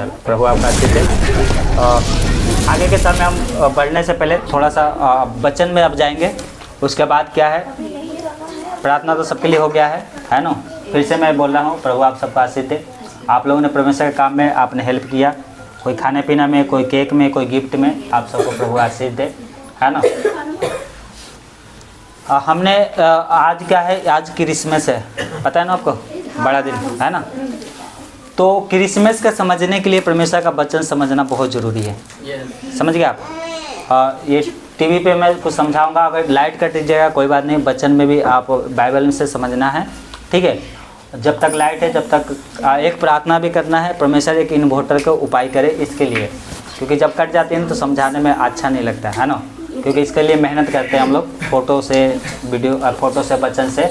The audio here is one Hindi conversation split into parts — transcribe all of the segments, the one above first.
प्रभु आपका आशीष है। आगे के समय हम बढ़ने से पहले थोड़ा सा वचन में अब जाएंगे। उसके बाद क्या है, प्रार्थना तो सबके लिए हो गया है ना। फिर से मैं बोल रहा हूँ, प्रभु आप सबका आशीष दे। आप लोगों ने परमेश्वर के काम में आपने हेल्प किया, कोई खाने पीना में, कोई केक में, कोई गिफ्ट में, आप सबको प्रभु आशीष दे, है ना। हमने आज क्या है, आज क्रिसमस है, पता है ना आपको, बड़ा दिन है ना। तो क्रिसमस का समझने के लिए परमेश्वर का वचन समझना बहुत ज़रूरी है। समझ गए आप। ये टीवी पे मैं कुछ समझाऊंगा, अगर लाइट कट जाएगा कोई बात नहीं, वचन में भी आप बाइबल में से समझना है, ठीक है। जब तक लाइट है, जब तक एक प्रार्थना भी करना है, परमेश्वर एक इन्वर्टर का उपाय करे इसके लिए, क्योंकि जब कट जाती है तो समझाने में अच्छा नहीं लगता है ना। क्योंकि इसके लिए मेहनत करते हैं हम लोग, फ़ोटो से वीडियो, फ़ोटो से, वचन से।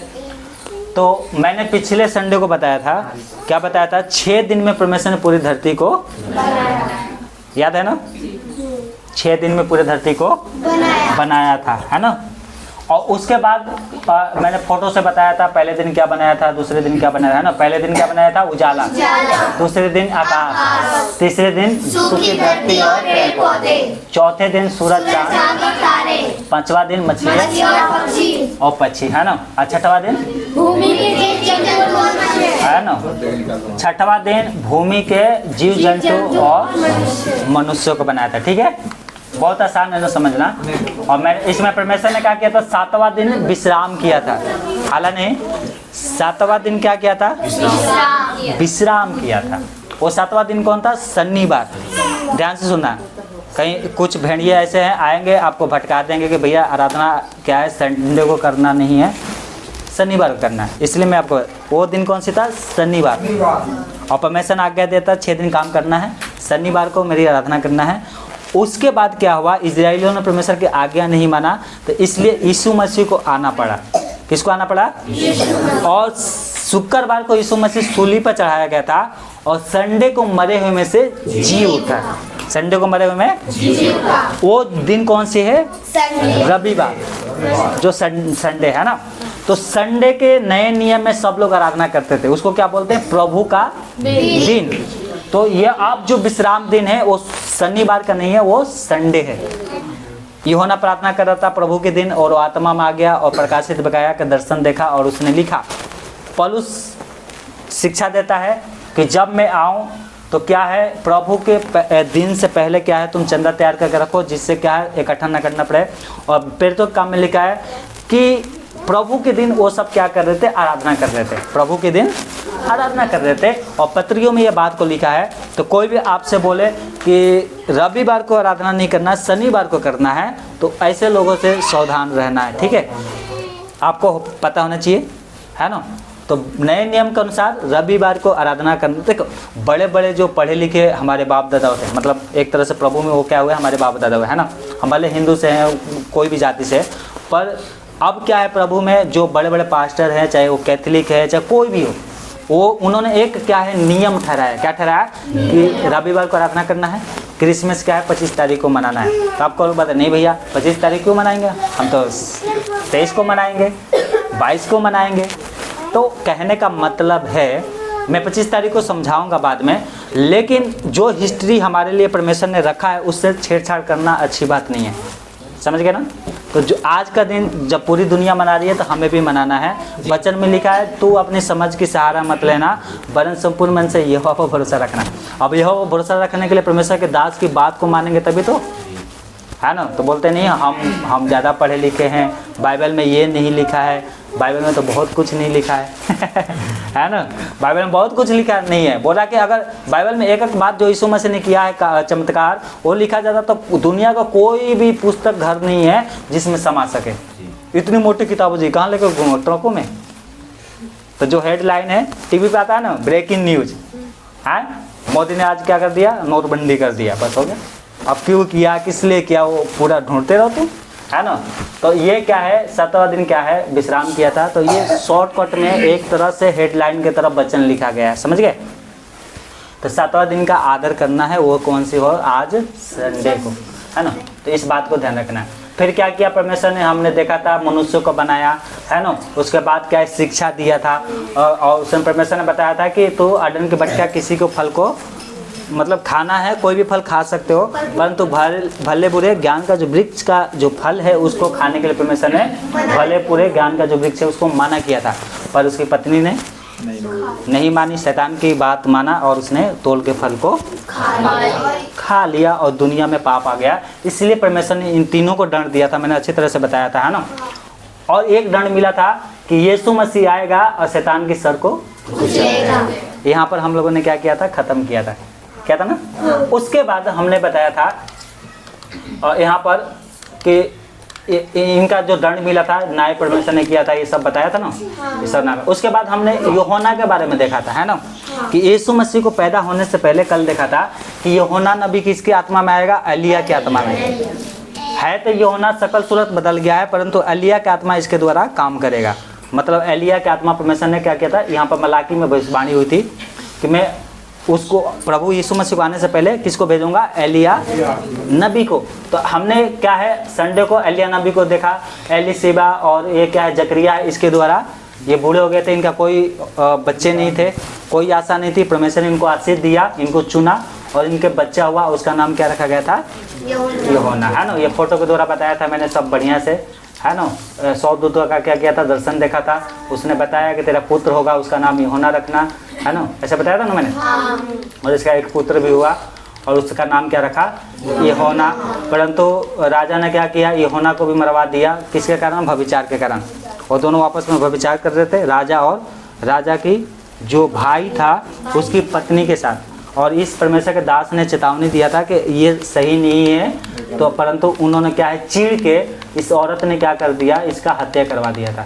तो मैंने पिछले संडे को बताया था, क्या बताया था, 6 दिन में परमेश्वर ने पूरी धरती को याद है ना, 6 दिन में पूरी धरती को बनाया था, है ना। और उसके बाद मैंने फोटो से बताया था, पहले दिन क्या बनाया था, दूसरे दिन क्या बनाया है ना। पहले दिन क्या बनाया था, उजाला, दूसरे दिन आकाश, तीसरे दिन सूखी धरती और पेड़ पौधे, चौथे दिन सूरज चांद, पांचवा दिन मछली और पक्षी, है ना। और छठवां दिन है ना, छठवां दिन भूमि के जीव जंतु और मनुष्यों को बनाया था, ठीक है। बहुत आसान है ना समझना। और मैं इसमें परमेश्वर ने क्या किया था, 7वां दिन विश्राम किया था। हालांकि 7वां दिन क्या किया था, विश्राम किया था। वो 7वां दिन कौन था, शनिवार। ध्यान से सुनना, कहीं कुछ भेड़िए ऐसे हैं आएंगे आपको भटका देंगे कि भैया आराधना क्या है, संडे को करना नहीं है, शनिवार को करना है। इसलिए मैं आपको, वो दिन कौन सी था, शनिवार। और परमेश्वर आज्ञा देता 6 दिन काम करना है, शनिवार को मेरी आराधना करना है। उसके बाद क्या हुआ, इजराइलियों ने परमेश्वर की आज्ञा नहीं माना, तो इसलिए यीशु मसीह को आना पड़ा। किसको आना पड़ा, और शुक्रवार को यीशु मसीह सूली पर चढ़ाया गया था, और संडे को मरे हुए में से जी उठा। संडे को मरे हुए में वो दिन कौन सी है, रविवार, जो संडे है ना। तो संडे के नए नियम में सब लोग आराधना करते थे, उसको क्या बोलते हैं, प्रभु का दिन। तो ये आप जो विश्राम दिन है वो शनिवार का नहीं है, वो संडे है। यूहन्ना प्रार्थना कर रहा था प्रभु के दिन, और आत्मा में आ गया और प्रकाशित बकाया का दर्शन देखा और उसने लिखा। पौलुस शिक्षा देता है कि जब मैं आऊं तो क्या है, प्रभु के दिन से पहले क्या है, तुम चंदा तैयार करके रखो, जिससे क्या है इकट्ठा न करना पड़े। और फिर तो काम में लिखा है कि प्रभु के दिन वो सब क्या कर रहे थे, आराधना कर रहे थे। प्रभु के दिन आराधना कर रहे थे। और पत्रियों में ये बात को लिखा है। तो कोई भी आपसे बोले कि रविवार को आराधना नहीं करना, शनिवार को करना है, तो ऐसे लोगों से सावधान रहना है, ठीक है। आपको पता होना चाहिए, है ना। तो नए नियम के अनुसार रविवार को आराधना करना। देखो बड़े बड़े जो पढ़े लिखे हमारे बाप दादा थे, मतलब एक तरह से प्रभु में वो क्या हुए, हमारे बाप दादा हुए, है ना। हम भले हिंदू से हैं, कोई भी जाति से, पर अब क्या है, प्रभु में जो बड़े बड़े पास्टर हैं, चाहे वो कैथोलिक है, चाहे कोई भी हो, वो उन्होंने एक क्या है नियम ठहराया। क्या ठहराया कि रविवार को आराधना करना है। क्रिसमस क्या है, 25 तारीख को मनाना है। तो आपको लोग बता, नहीं भैया 25 तारीख क्यों मनाएंगे, हम तो 23 को मनाएंगे, 22 को मनाएंगे। तो कहने का मतलब है, मैं 25 तारीख को समझाऊंगा बाद में, लेकिन जो हिस्ट्री हमारे लिए परमेश्वर ने रखा है उससे छेड़छाड़ करना अच्छी बात नहीं है। समझ गए ना। तो जो आज का दिन जब पूरी दुनिया मना रही है तो हमें भी मनाना है। वचन में लिखा है, तू अपनी समझ की सहारा मत लेना, वरन संपूर्ण मन से यहोवा पर भरोसा रखना। अब यहोवा पर भरोसा रखने के लिए परमेश्वर के दास की बात को मानेंगे तभी तो, है ना। तो बोलते नहीं हम ज़्यादा पढ़े लिखे हैं, बाइबल में ये नहीं लिखा है, बाइबल में तो बहुत कुछ नहीं लिखा है है ना। बाइबल में बहुत कुछ लिखा नहीं है। बोला कि अगर बाइबल में एक एक बात जो यीशु मसीह ने किया है चमत्कार, वो लिखा जाता तो दुनिया का कोई भी पुस्तक घर नहीं है जिसमें समा सके। इतनी मोटी किताबों जी कहाँ लेकर घूमो, ट्रकों में। तो जो हेडलाइन है टीवी पे आता है ना, ब्रेकिंग न्यूज, है मोदी ने आज क्या कर दिया, नोटबंदी कर दिया, बस हो गया। अब क्यों किया, किस लिए किया, वो पूरा ढूंढते रहो तुम, है ना। तो ये क्या है, 7वां दिन क्या है, विश्राम किया था। तो ये शॉर्टकट में एक तरह से हेडलाइन की तरफ वचन लिखा गया है, समझ गए। तो 7वां दिन का आदर करना है, वो कौन सी हो, आज संडे को, है ना। तो इस बात को ध्यान रखना है। फिर क्या किया परमेश्वर ने, हमने देखा था मनुष्य को बनाया, है ना। उसके बाद क्या है, शिक्षा दिया था, और उसमें परमेश्वर ने बताया था कि तू अदन की बच्चा किसी को फल को मतलब खाना है, कोई भी फल खा सकते हो, परंतु भले बुरे ज्ञान का जो वृक्ष का जो फल है उसको खाने के लिए परमेश्वर ने भले पूरे ज्ञान का जो वृक्ष है उसको मना किया था, पर उसकी पत्नी ने नहीं मानी, शैतान की बात माना और उसने तोड़ के फल को खा लिया और दुनिया में पाप आ गया। इसलिए परमेश्वर ने इन तीनों को दंड दिया था, मैंने अच्छी तरह से बताया था, है ना। और एक दंड मिला था कि यीशु मसीह आएगा और शैतान की सर को कुचलेगा। यहाँ पर हम लोगों ने क्या किया था, खत्म किया था, क्या था ना। उसके बाद हमने बताया था और यहाँ पर कि इनका जो दंड मिला था न्याय परमेश्वर ने किया था, ये सब बताया था ना, ये सब नाम। उसके बाद हमने यूहन्ना के बारे में देखा था, है ना, कि यीशु मसीह को पैदा होने से पहले कल देखा था कि यूहन्ना नबी किसकी आत्मा में आएगा, एलिया की आत्मा में है। तो यूहन्ना शकल सूरत बदल गया है, परंतु एलिया की आत्मा इसके द्वारा काम करेगा। मतलब एलिया की आत्मा परमेश्वर ने क्या किया था, यहाँ पर मलाकी में भविष्यवाणी हुई थी कि मैं उसको प्रभु यीशु मसीह को आने से पहले किसको भेजूंगा, एलिया नबी को। तो हमने क्या है, संडे को एलिया नबी को देखा, एलिशिबा और ये क्या है, जकरिया, इसके द्वारा ये बूढ़े हो गए थे, इनका कोई बच्चे नहीं थे, कोई आशा नहीं थी, परमेश्वर ने इनको आशीष दिया, इनको चुना और इनके बच्चा हुआ, उसका नाम क्या रखा गया था, यूहन्ना, है ना। ये फोटो के द्वारा बताया था मैंने सब बढ़िया से, है ना। 100 दूतों का क्या किया था, दर्शन देखा था, उसने बताया कि तेरा पुत्र होगा, उसका नाम यूहन्ना रखना, है ना, ऐसा बताया था ना मैंने। और इसका एक पुत्र भी हुआ और उसका नाम क्या रखा, यूहन्ना। परंतु राजा ने क्या किया, यूहन्ना को भी मरवा दिया, किसके कारण, व्यभिचार के कारण। और दोनों आपस में व्यभिचार कर रहे थे, राजा और राजा की जो भाई था उसकी पत्नी के साथ। और इस परमेश्वर के दास ने चेतावनी दिया था कि ये सही नहीं है, तो परंतु उन्होंने क्या है, चीड़ के इस औरत ने क्या कर दिया, इसका हत्या करवा दिया था।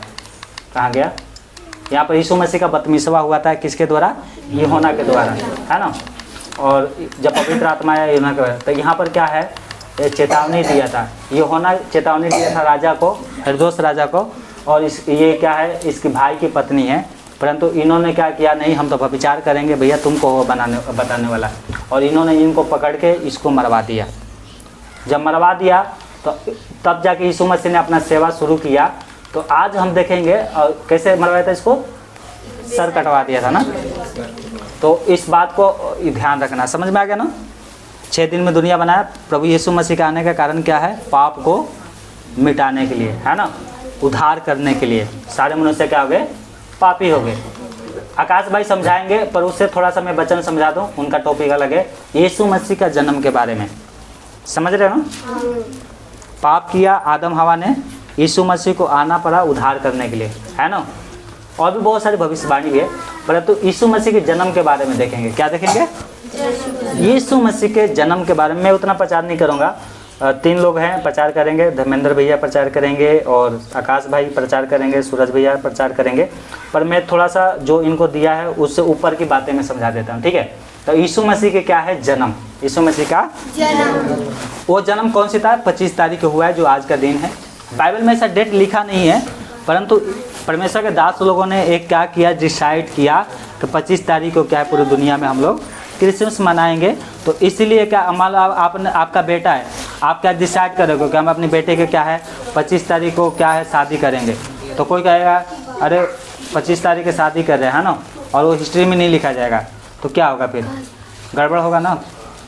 कहाँ गया, यहाँ पर यीशु मसीह का बपतिस्मा हुआ था, किसके द्वारा, यूहन्ना के द्वारा, है ना। और जब पवित्र आत्मा आया यूहन्ना के, तो यहाँ पर क्या है, चेतावनी दिया था, यूहन्ना चेतावनी दिया था राजा को, हेरोदेस राजा को। और ये क्या है, इसकी भाई की पत्नी है, परंतु इन्होंने क्या किया, नहीं हम तो व्यभिचार करेंगे भैया, तुमको वो बताने वाला। और इन्होंने इनको पकड़ के इसको मरवा दिया। जब मरवा दिया तो तब जाके यीशु मसीह ने अपना सेवा शुरू किया। तो आज हम देखेंगे और कैसे मरवाया था, इसको सर कटवा दिया था ना। तो इस बात को ध्यान रखना, समझ में आ गया ना। 6 दिन में दुनिया बनाया, प्रभु यीशु मसीह का आने का कारण क्या है, पाप को मिटाने के लिए, है ना, उद्धार करने के लिए। सारे मनुष्य क्या हो गए, पापी हो गए। आकाश भाई समझाएंगे, पर उससे थोड़ा सा मैं वचन समझा दूं, उनका टॉपिक अलग है। यीशु मसीह का जन्म के बारे में समझ रहे हो ना। पाप किया आदम हवा ने, यीशु मसीह को आना पड़ा उद्धार करने के लिए, है ना। और भी बहुत सारी भविष्यवाणी भी है, परंतु यीशु मसीह के जन्म के बारे में देखेंगे। क्या देखेंगे, यीशु मसीह के जन्म के बारे में। मैं उतना प्रचार नहीं करूँगा, 3 लोग हैं प्रचार करेंगे, धर्मेंद्र भैया प्रचार करेंगे और आकाश भाई प्रचार करेंगे, सूरज भैया प्रचार करेंगे। पर मैं थोड़ा सा जो इनको दिया है उससे ऊपर की बातें मैं समझा देता हूँ, ठीक है। तो यीशु मसीह के क्या है, जन्म, यीशु मसीह का जन्म। वो जन्म कौन सी था, 25 तारीख को हुआ है, जो आज का दिन है। बाइबल में ऐसा डेट लिखा नहीं है, परंतु परमेश्वर के दास लोगों ने एक क्या किया, डिसाइड किया कि 25 तारीख को क्या है, पूरी दुनिया में हम लोग क्रिसमस मनाएंगे। तो इसलिए क्या, हमारा आपका बेटा है, आप क्या डिसाइड करोगे कि हम अपने बेटे के क्या है 25 तारीख को क्या है शादी करेंगे। तो कोई कहेगा अरे 25 तारीख की शादी कर रहे हैं, है ना, और वो हिस्ट्री में नहीं लिखा जाएगा, तो क्या होगा, फिर गड़बड़ होगा ना।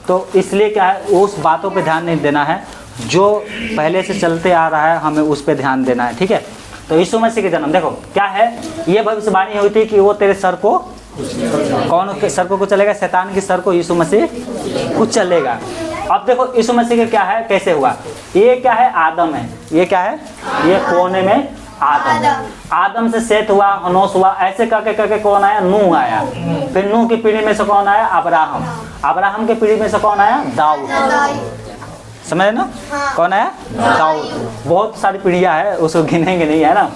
तो इसलिए क्या है, उस बातों पे ध्यान नहीं देना है, जो पहले से चलते आ रहा है हमें उस पर ध्यान देना है, ठीक है। तो यीशु मसीह के जन्म देखो क्या है, ये भविष्यवाणी हुई थी कि वो तेरे सर को, कौन के सर को चलेगा, शैतान की सर को यीशु मसीह कुछ चलेगा। अब देखो यीशु मसीह का क्या है, कैसे हुआ, ये क्या है, आदम है, ये क्या है, ये कोने में आदम से सेत हुआ, हनोस हुआ, ऐसे करके कौन आया, नूह आया। फिर नूह की पीढ़ी में से कौन आया, अब्राहम की पीढ़ी में से कौन आया, दाऊद। समझ ना, कौन आया, दाऊद। बहुत सारी पीढ़ियां है, उसको गिनेंगे नहीं, है ना।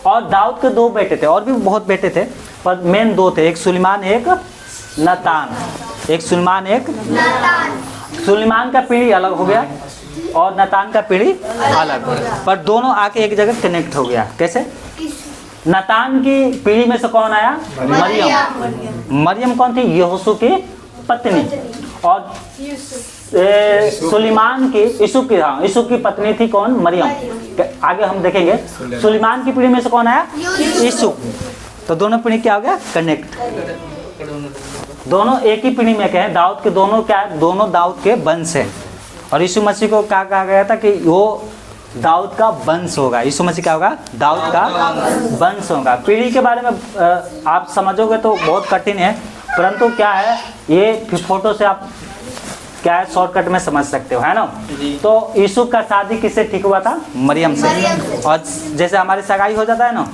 और दाऊद के 2 बेटे थे, और भी बहुत बेटे थे, पर मेन 2 थे, एक सुलेमान एक नतान, एक सुलेमान एक नतान। सुलेमान का पीढ़ी अलग हो गया और नतान का पीढ़ी अलग, पर दोनों आके एक जगह कनेक्ट हो गया। कैसे, नतान की पीढ़ी में से कौन आया, मरियम। मरियम कौन थी, यहोशू की पत्नी। और सुलेमान की, यीशु की पत्नी थी कौन, मरियम। आगे हम देखेंगे सुलेमान की पीढ़ी में से कौन आया, यीशु। तो दोनों पीढ़ी क्या हो गया, कनेक्ट। दोनों एक ही पीढ़ी में के हैं। दाऊद के दोनों क्या है, दोनों दाऊद के वंश हैं। और यीशु मसीह को क्या कहा गया था कि वो दाऊद का वंश होगा। यीशु मसीह क्या होगा, दाऊद का वंश होगा। पीढ़ी के बारे में आप समझोगे तो बहुत कठिन है, परंतु क्या है ये फोटो से आप क्या है शॉर्टकट में समझ सकते हो, है ना। तो यीशु का शादी किससे ठीक हुआ था, मरियम से। और जैसे हमारी सगाई हो जाता है ना,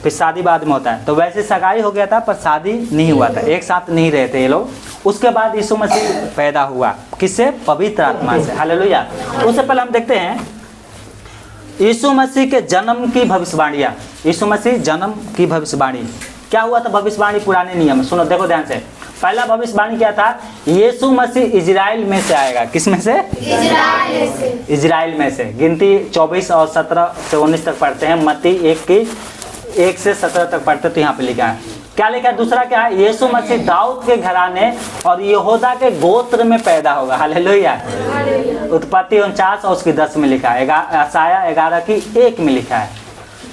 फिर शादी बाद में होता है, तो वैसे सगाई हो गया था पर शादी नहीं हुआ था, एक साथ नहीं रहे थे ये लोग। उसके बाद यीशु मसीह पैदा हुआ, किससे, पवित्र आत्मा से। हालेलुया। उससे पहले हम देखते हैं यीशु मसीह के जन्म की भविष्यवाणियाँ। यीशु मसीह जन्म की भविष्यवाणी क्या हुआ था, भविष्यवाणी पुराने नियम में। सुनो, देखो ध्यान से। पहला भविष्यवाणी क्या था, यीशु मसीह इजराइल में से आएगा। किस में से, इजराइल में से। गिनती 24 और 17 से 19 तक पढ़ते हैं। मत्ती 1 से 17 तक पढ़ते, तो यहाँ पे लिखा है क्या लिखा है। दूसरा क्या है, यीशु मसीह दाऊद के घराने और यहूदा के गोत्र में पैदा होगा। हालेलुया। उत्पत्ति 49 और उसकी 10 में लिखा है। यशायाह 11 की 1 में लिखा है।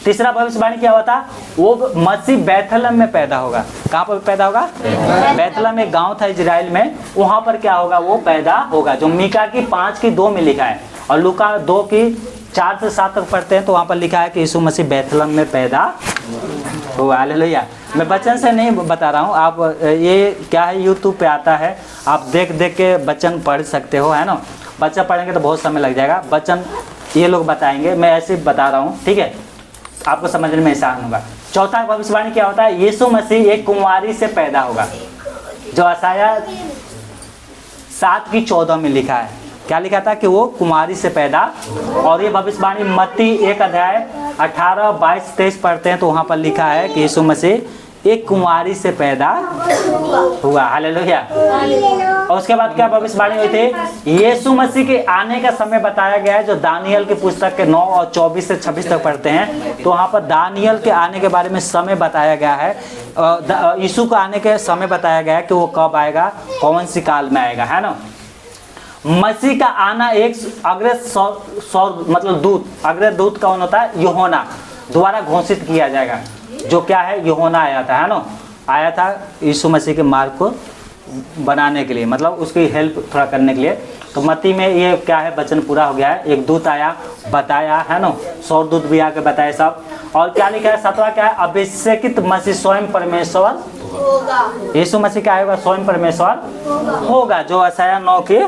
तीसरा भविष्यवाणी क्या हुआ था, वो मसीह बैथलहम में पैदा होगा। कहाँ पर पैदा होगा, बैथलहम एक गांव था इजराइल में, वहां पर क्या होगा, वो पैदा होगा, जो मीका की 5 की 2 में लिखा है। और लूका 2 की 4 से 7 तक पढ़ते हैं, तो वहां पर लिखा है कि यीशु मसीह बैथलहम में पैदा हुआ। हालेलुया। मैं वचन से नहीं बता रहा हूँ, आप ये क्या है यूट्यूब पे आता है, आप देख देख के वचन पढ़ सकते हो, है ना। बच्चा पढ़ेंगे तो बहुत समय लग जाएगा, वचन ये लोग बताएंगे, मैं ऐसे बता रहा हूँ, ठीक है, आपको समझने में आसान होगा। चौथा भविष्यवाणी क्या होता है, यीशु मसीह एक कुंवारी से पैदा होगा, जो यशायाह 7 की 14 में लिखा है। क्या लिखा था कि वो कुमारी से पैदा। और ये भविष्यवाणी मत्ती 1 अध्याय 18, 22, 23 पढ़ते हैं, तो वहाँ पर लिखा है कि यीशु मसीह एक कुमारी से पैदा हुआ। हालेलुया। और उसके बाद क्या भविष्यवाणी हुई थी, यीशु मसीह के आने का समय बताया गया है, जो दानियल की पुस्तक के 9 और 24 से 26 तक पढ़ते हैं, तो वहाँ पर दानियल के आने के बारे में समय बताया गया है। यीशु को आने के समय बताया गया है कि वो कब आएगा, कौन सी काल में आएगा, है ना। मसीह का आना एक मतलब दूत, अग्रदूत कौन होता है, यूहन्ना द्वारा घोषित किया जाएगा। जो क्या है, यूहन्ना आया था, है ना, आया था यीशु मसीह के मार्ग को बनाने के लिए, मतलब उसकी हेल्प थोड़ा करने के लिए। तो मत्ती में ये क्या है, वचन पूरा हो गया है। एक दूत आया, बताया, है ना, 100 दूत भी आके बताए सब। और क्या लिखा है, 7वां क्या है, अभिषेकित मसीह स्वयं परमेश्वर होगा। यीशु मसीह क्या होगा, स्वयं परमेश्वर होगा, जो यशायाह 9 के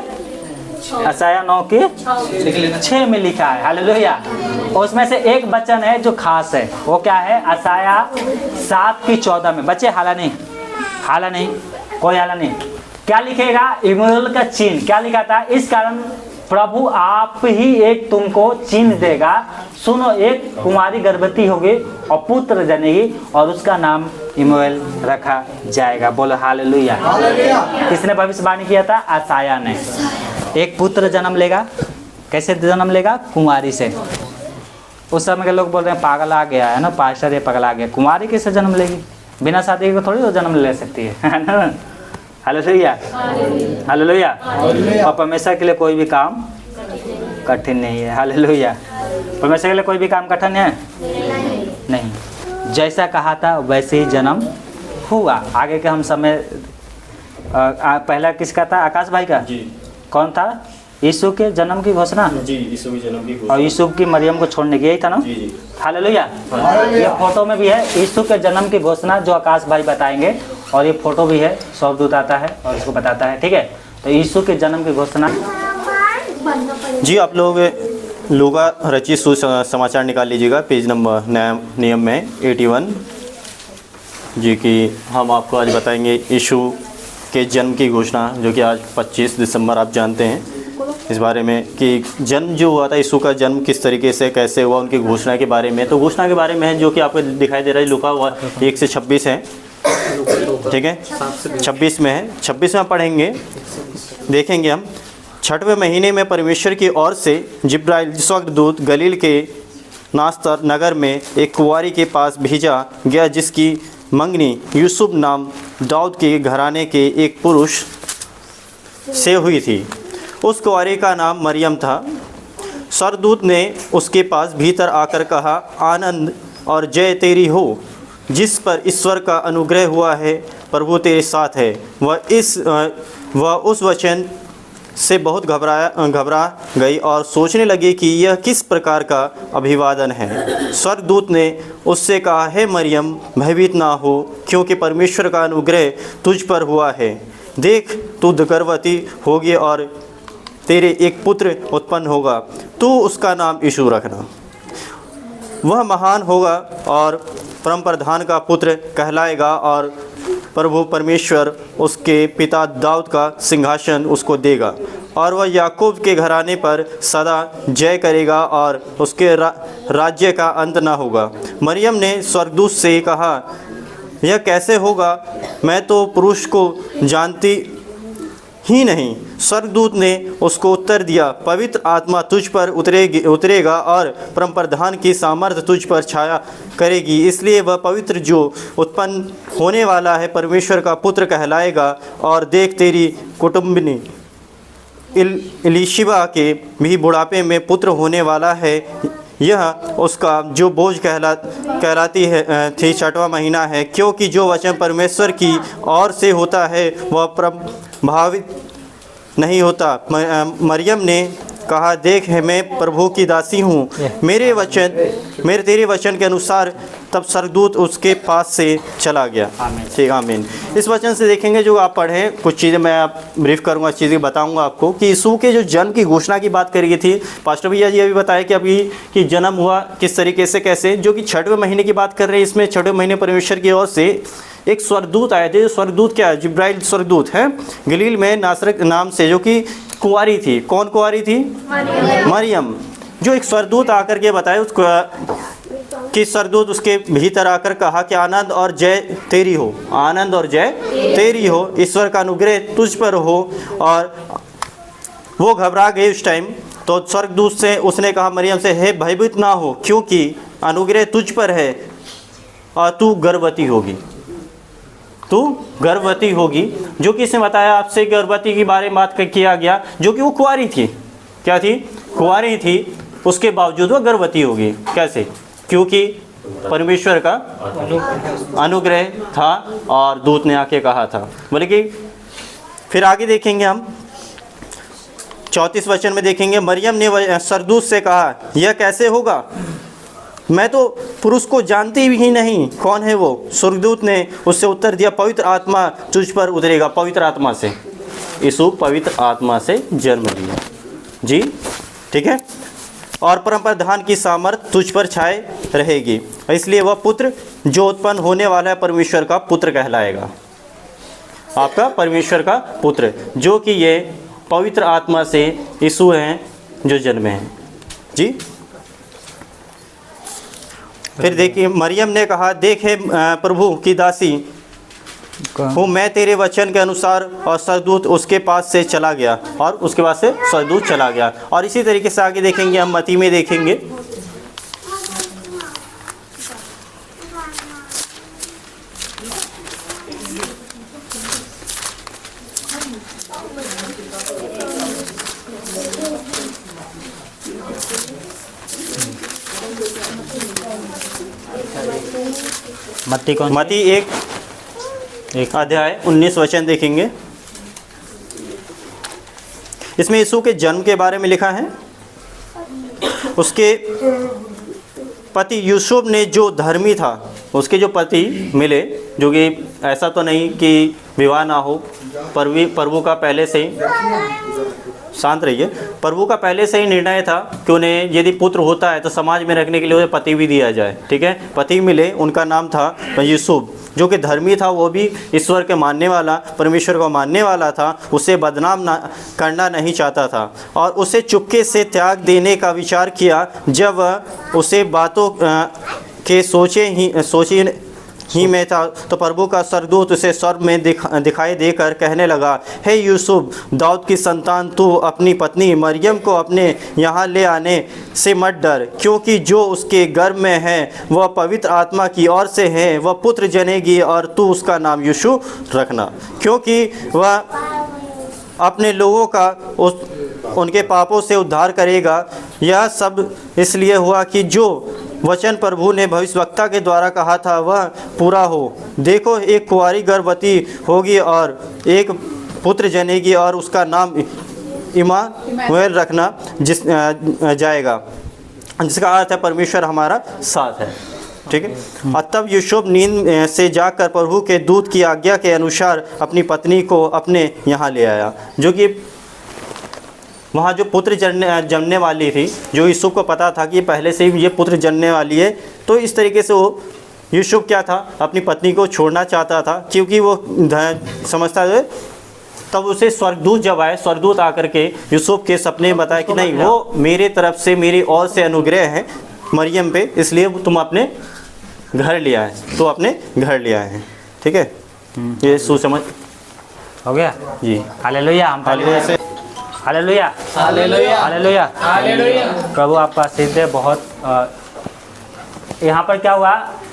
6 में लिखा है। हालेलुया। उसमें से एक वचन है जो खास है, वो क्या है, यशायाह 7 की 14 में। बच्चे हाला नहीं, कोई हाला नहीं। क्या लिखेगा, इमैनुएल का चिन्ह। क्या लिखा था, इस कारण प्रभु आप ही एक तुमको चिन्ह देगा, सुनो, एक कुमारी गर्भवती होगी और पुत्र जनेगी और उसका नाम इमैनुएल रखा जाएगा। बोलो हालेलुया। किसने भविष्यवाणी किया था, यशायाह ने। एक पुत्र जन्म लेगा, कैसे जन्म लेगा, कुंवारी से। उस समय के लोग बोल रहे हैं पागल आ गया, है ना, पास्टर ये पागल आ गया, कुंवारी कैसे जन्म लेगी, बिना शादी के थोड़ी वो जन्म ले सकती है ना। Hallelujah, hallelujah. और परमेश्वर के लिए कोई भी काम कठिन नहीं है। हालेलुया। परमेश्वर के लिए कोई भी काम कठिन है नहीं। जैसा कहा था वैसे ही जन्म हुआ। आगे के हम समय पहला किसका था, आकाश भाई का जी। कौन था, यीशु के जन्म की घोषणा जी, यीशु के जन्म की घोषणा, और यीशु की मरियम को छोड़ने की, यही था ना जी जी। हालेलुया। ये फोटो में भी है यीशु के जन्म की घोषणा, जो आकाश भाई बताएंगे। और ये फोटो भी है, स्वर्गदूत आता है और इसको बताता है, ठीक है। तो यीशु के जन्म की घोषणा जी। आप लोग लूका रचित सुसमाचार निकाल लीजिएगा, पेज नंबर नया नियम में 81 जी की। हम आपको आज बताएंगे यीशु के जन्म की घोषणा, जो कि आज 25 दिसंबर आप जानते हैं इस बारे में कि जन्म जो हुआ था, यीशु का जन्म किस तरीके से कैसे हुआ, उनकी घोषणा के बारे में। तो घोषणा के बारे में है जो कि आपको दिखाई दे रहा है, लूका 1 से 26 है, ठीक है, 26 में है। 26 में पढ़ेंगे, देखेंगे हम। 6वें महीने में परमेश्वर की ओर से जिब्राइल स्वर्गदूत गलील के नासतर नगर में एक कुंवारी के पास भेजा गया, जिसकी मंगनी यूसुफ नाम दाऊद के घराने के एक पुरुष से हुई थी। उस कुंवारी का नाम मरियम था। स्वर्गदूत ने उसके पास भीतर आकर कहा, आनंद और जय तेरी हो, जिस पर ईश्वर का अनुग्रह हुआ है, प्रभु तेरे साथ है। वह उस वचन से बहुत घबरा गई और सोचने लगी कि यह किस प्रकार का अभिवादन है। स्वर्गदूत ने उससे कहा, हे मरियम, भयभीत ना हो, क्योंकि परमेश्वर का अनुग्रह तुझ पर हुआ है। देख, तू गर्भवती होगी और तेरे एक पुत्र उत्पन्न होगा, तू उसका नाम यीशु रखना। वह महान होगा और परम प्रधान का पुत्र कहलाएगा, और प्रभु परमेश्वर उसके पिता दाऊद का सिंहासन उसको देगा, और वह याकूब के घराने पर सदा जय करेगा, और उसके राज्य का अंत न होगा। मरियम ने स्वर्गदूत से कहा, यह कैसे होगा? मैं तो पुरुष को जानती ही नहीं। स्वर्गदूत ने उसको उत्तर दिया, पवित्र आत्मा तुझ पर उतरेगा और परम प्रधान की सामर्थ्य तुझ पर छाया करेगी, इसलिए वह पवित्र जो उत्पन्न होने वाला है परमेश्वर का पुत्र कहलाएगा। और देख, तेरी कुटुंबिनी इलीशिबा के भी बुढ़ापे में पुत्र होने वाला है। यह उसका जो बोझ कहलाती है थी 6वां महीना है, क्योंकि जो वचन परमेश्वर की ओर से होता है वह प्रभावित नहीं होता। मरियम ने कहा, देख, मैं प्रभु की दासी हूँ, मेरे तेरे वचन के अनुसार। तब स्वर्गदूत उसके पास से चला गया। ठीक, आमीन। इस वचन से देखेंगे, जो आप पढ़ें, कुछ चीज़ें मैं आप ब्रीफ करूँगा, चीज़ें बताऊँगा आपको कि यीशु के जो जन्म की घोषणा की बात करी थी। पास्टर भैया जी अभी बताया कि अभी कि जन्म हुआ किस तरीके से, कैसे, जो कि 6वें महीने की बात कर रहे हैं। इसमें 6वें महीने परमेश्वर की ओर से एक स्वर्गदूत आए थे। स्वर्गदूत क्या है? जिब्राइल स्वर्गदूत है, गलील में नासरत नाम से, जो कि कुंवारी थी। कौन कुंवारी थी? मरियम। जो एक स्वर्गदूत आकर के बताए उसको कि स्वर्गदूत उसके भीतर आकर कहा कि आनंद और जय तेरी हो, आनंद और जय तेरी हो, ईश्वर का अनुग्रह तुझ पर हो। और वो घबरा गई उस टाइम। तो स्वर्गदूत से उसने कहा मरियम से, हे भयभीत ना हो, क्योंकि अनुग्रह तुझ पर है और तू गर्भवती होगी, तू गर्भवती होगी। जो कि इसने बताया आपसे गर्भवती के बारे में बात किया गया, जो कि वो कुंवारी थी। क्या थी? कुंवारी थी, उसके बावजूद वो गर्भवती होगी। कैसे? क्योंकि परमेश्वर का अनुग्रह था और दूत ने आके कहा था। बल्कि फिर आगे देखेंगे हम 34 वचन में देखेंगे, मरियम ने स्वर्गदूत से कहा, यह कैसे होगा? मैं तो पुरुष को जानती भी नहीं, कौन है वो? स्वर्गदूत ने उससे उत्तर दिया, पवित्र आत्मा तुझ पर उतरेगा। पवित्र आत्मा से यीशु पवित्र आत्मा से जन्म लिया जी, ठीक है। और परम प्रधान की सामर्थ तुझ पर छाए रहेगी, इसलिए वह पुत्र जो उत्पन्न होने वाला है परमेश्वर का पुत्र कहलाएगा। आपका परमेश्वर का पुत्र, जो कि ये पवित्र आत्मा से यीशु हैं जो जन्मे हैं जी। फिर देखिए, मरियम ने कहा, देखे प्रभु की दासी हूँ, मैं तेरे वचन के अनुसार। और स्वर्गदूत उसके पास से चला गया, और उसके पास से स्वर्गदूत चला गया। और इसी तरीके से आगे देखेंगे हम, मत्ती में देखेंगे, मत्ती 1 अध्याय 19 वचन देखेंगे। इसमें यीशु के जन्म के बारे में लिखा है। उसके पति यूसुफ ने जो धर्मी था, उसके जो पति मिले, जो कि ऐसा तो नहीं कि विवाह ना हो, प्रभु का पहले से ही, शांत रहिए, प्रभु का पहले से ही निर्णय था कि उन्हें यदि पुत्र होता है तो समाज में रखने के लिए उन्हें पति भी दिया जाए, ठीक है। पति मिले, उनका नाम था यूसुफ, जो कि धर्मी था, वो भी ईश्वर के मानने वाला, परमेश्वर को मानने वाला था, उसे बदनाम करना नहीं चाहता था, और उसे चुपके से त्याग देने का विचार किया। जब उसे बातों के सोचे ही में था, तो प्रभु का स्वर्गदूत उसे स्वर्ग में दिखाई देकर कहने लगा, हे यूसुफ, दाऊद की संतान, तू अपनी पत्नी मरियम को अपने यहाँ ले आने से मत डर, क्योंकि जो उसके गर्भ में है वह पवित्र आत्मा की ओर से है। वह पुत्र जनेगी और तू उसका नाम यीशु रखना, क्योंकि वह अपने लोगों का उनके पापों से उद्धार करेगा। यह सब इसलिए हुआ कि जो वचन प्रभु ने भविष्यवक्ता के द्वारा कहा था वह पूरा हो, देखो एक कुंवारी गर्भवती होगी और एक पुत्र जनेगी और उसका नाम इमानुएल रखना जाएगा, जिसका अर्थ है परमेश्वर हमारा साथ है। ठीक है। और तब यूसुफ नींद से जागकर प्रभु के दूत की आज्ञा के अनुसार अपनी पत्नी को अपने यहाँ ले आया, जो कि वहाँ जो पुत्र जन्मने वाली थी, जो यूसुफ को पता था कि पहले से ही ये पुत्र जन्मने वाली है, तो इस तरीके से वो यूसुफ क्या था, अपनी पत्नी को छोड़ना चाहता था, क्योंकि वो समझता है। तब उसे स्वर्गदूत जब आए, स्वर्गदूत आकर के यूसुफ के सपने में बताया कि नहीं, वो मेरे तरफ से, मेरी ओर से अनुग्रह है मरियम पे, इसलिए तुम अपने घर ले आए, तो अपने घर ले आए हैं। ठीक है, ये सुसमझ हो गया जी। हालेलुया। हम हालेलुया से हालेलुया हालेलुया हालेलुया हालेलुया। प्रभु आपका आशीष दे। बहुत यहाँ पर क्या हुआ,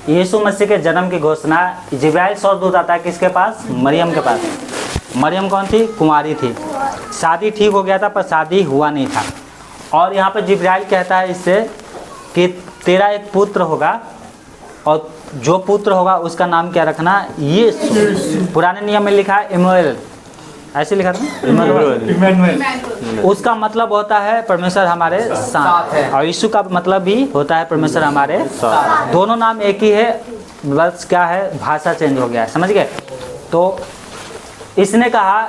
यीशु मसीह के जन्म की घोषणा, जिब्राइल स्वर्गदूत आता है किसके पास, मरियम के पास। मरियम कौन थी, कुंवारी थी, शादी ठीक हो गया था पर शादी हुआ नहीं था। और यहाँ पर जिब्राइल कहता है इससे कि तेरा एक पुत्र होगा और जो पुत्र होगा उसका नाम क्या रखना, यीशु। पुराने नियम में लिखा है इमैनुएल, ऐसे लिखा था इमैनुएल। उसका मतलब होता है परमेश्वर हमारे साथ है, और यीशु का मतलब भी होता है परमेश्वर हमारे साथ। दोनों नाम एक ही है, बस क्या है, भाषा चेंज हो गया है, समझ गए। तो इसने कहा,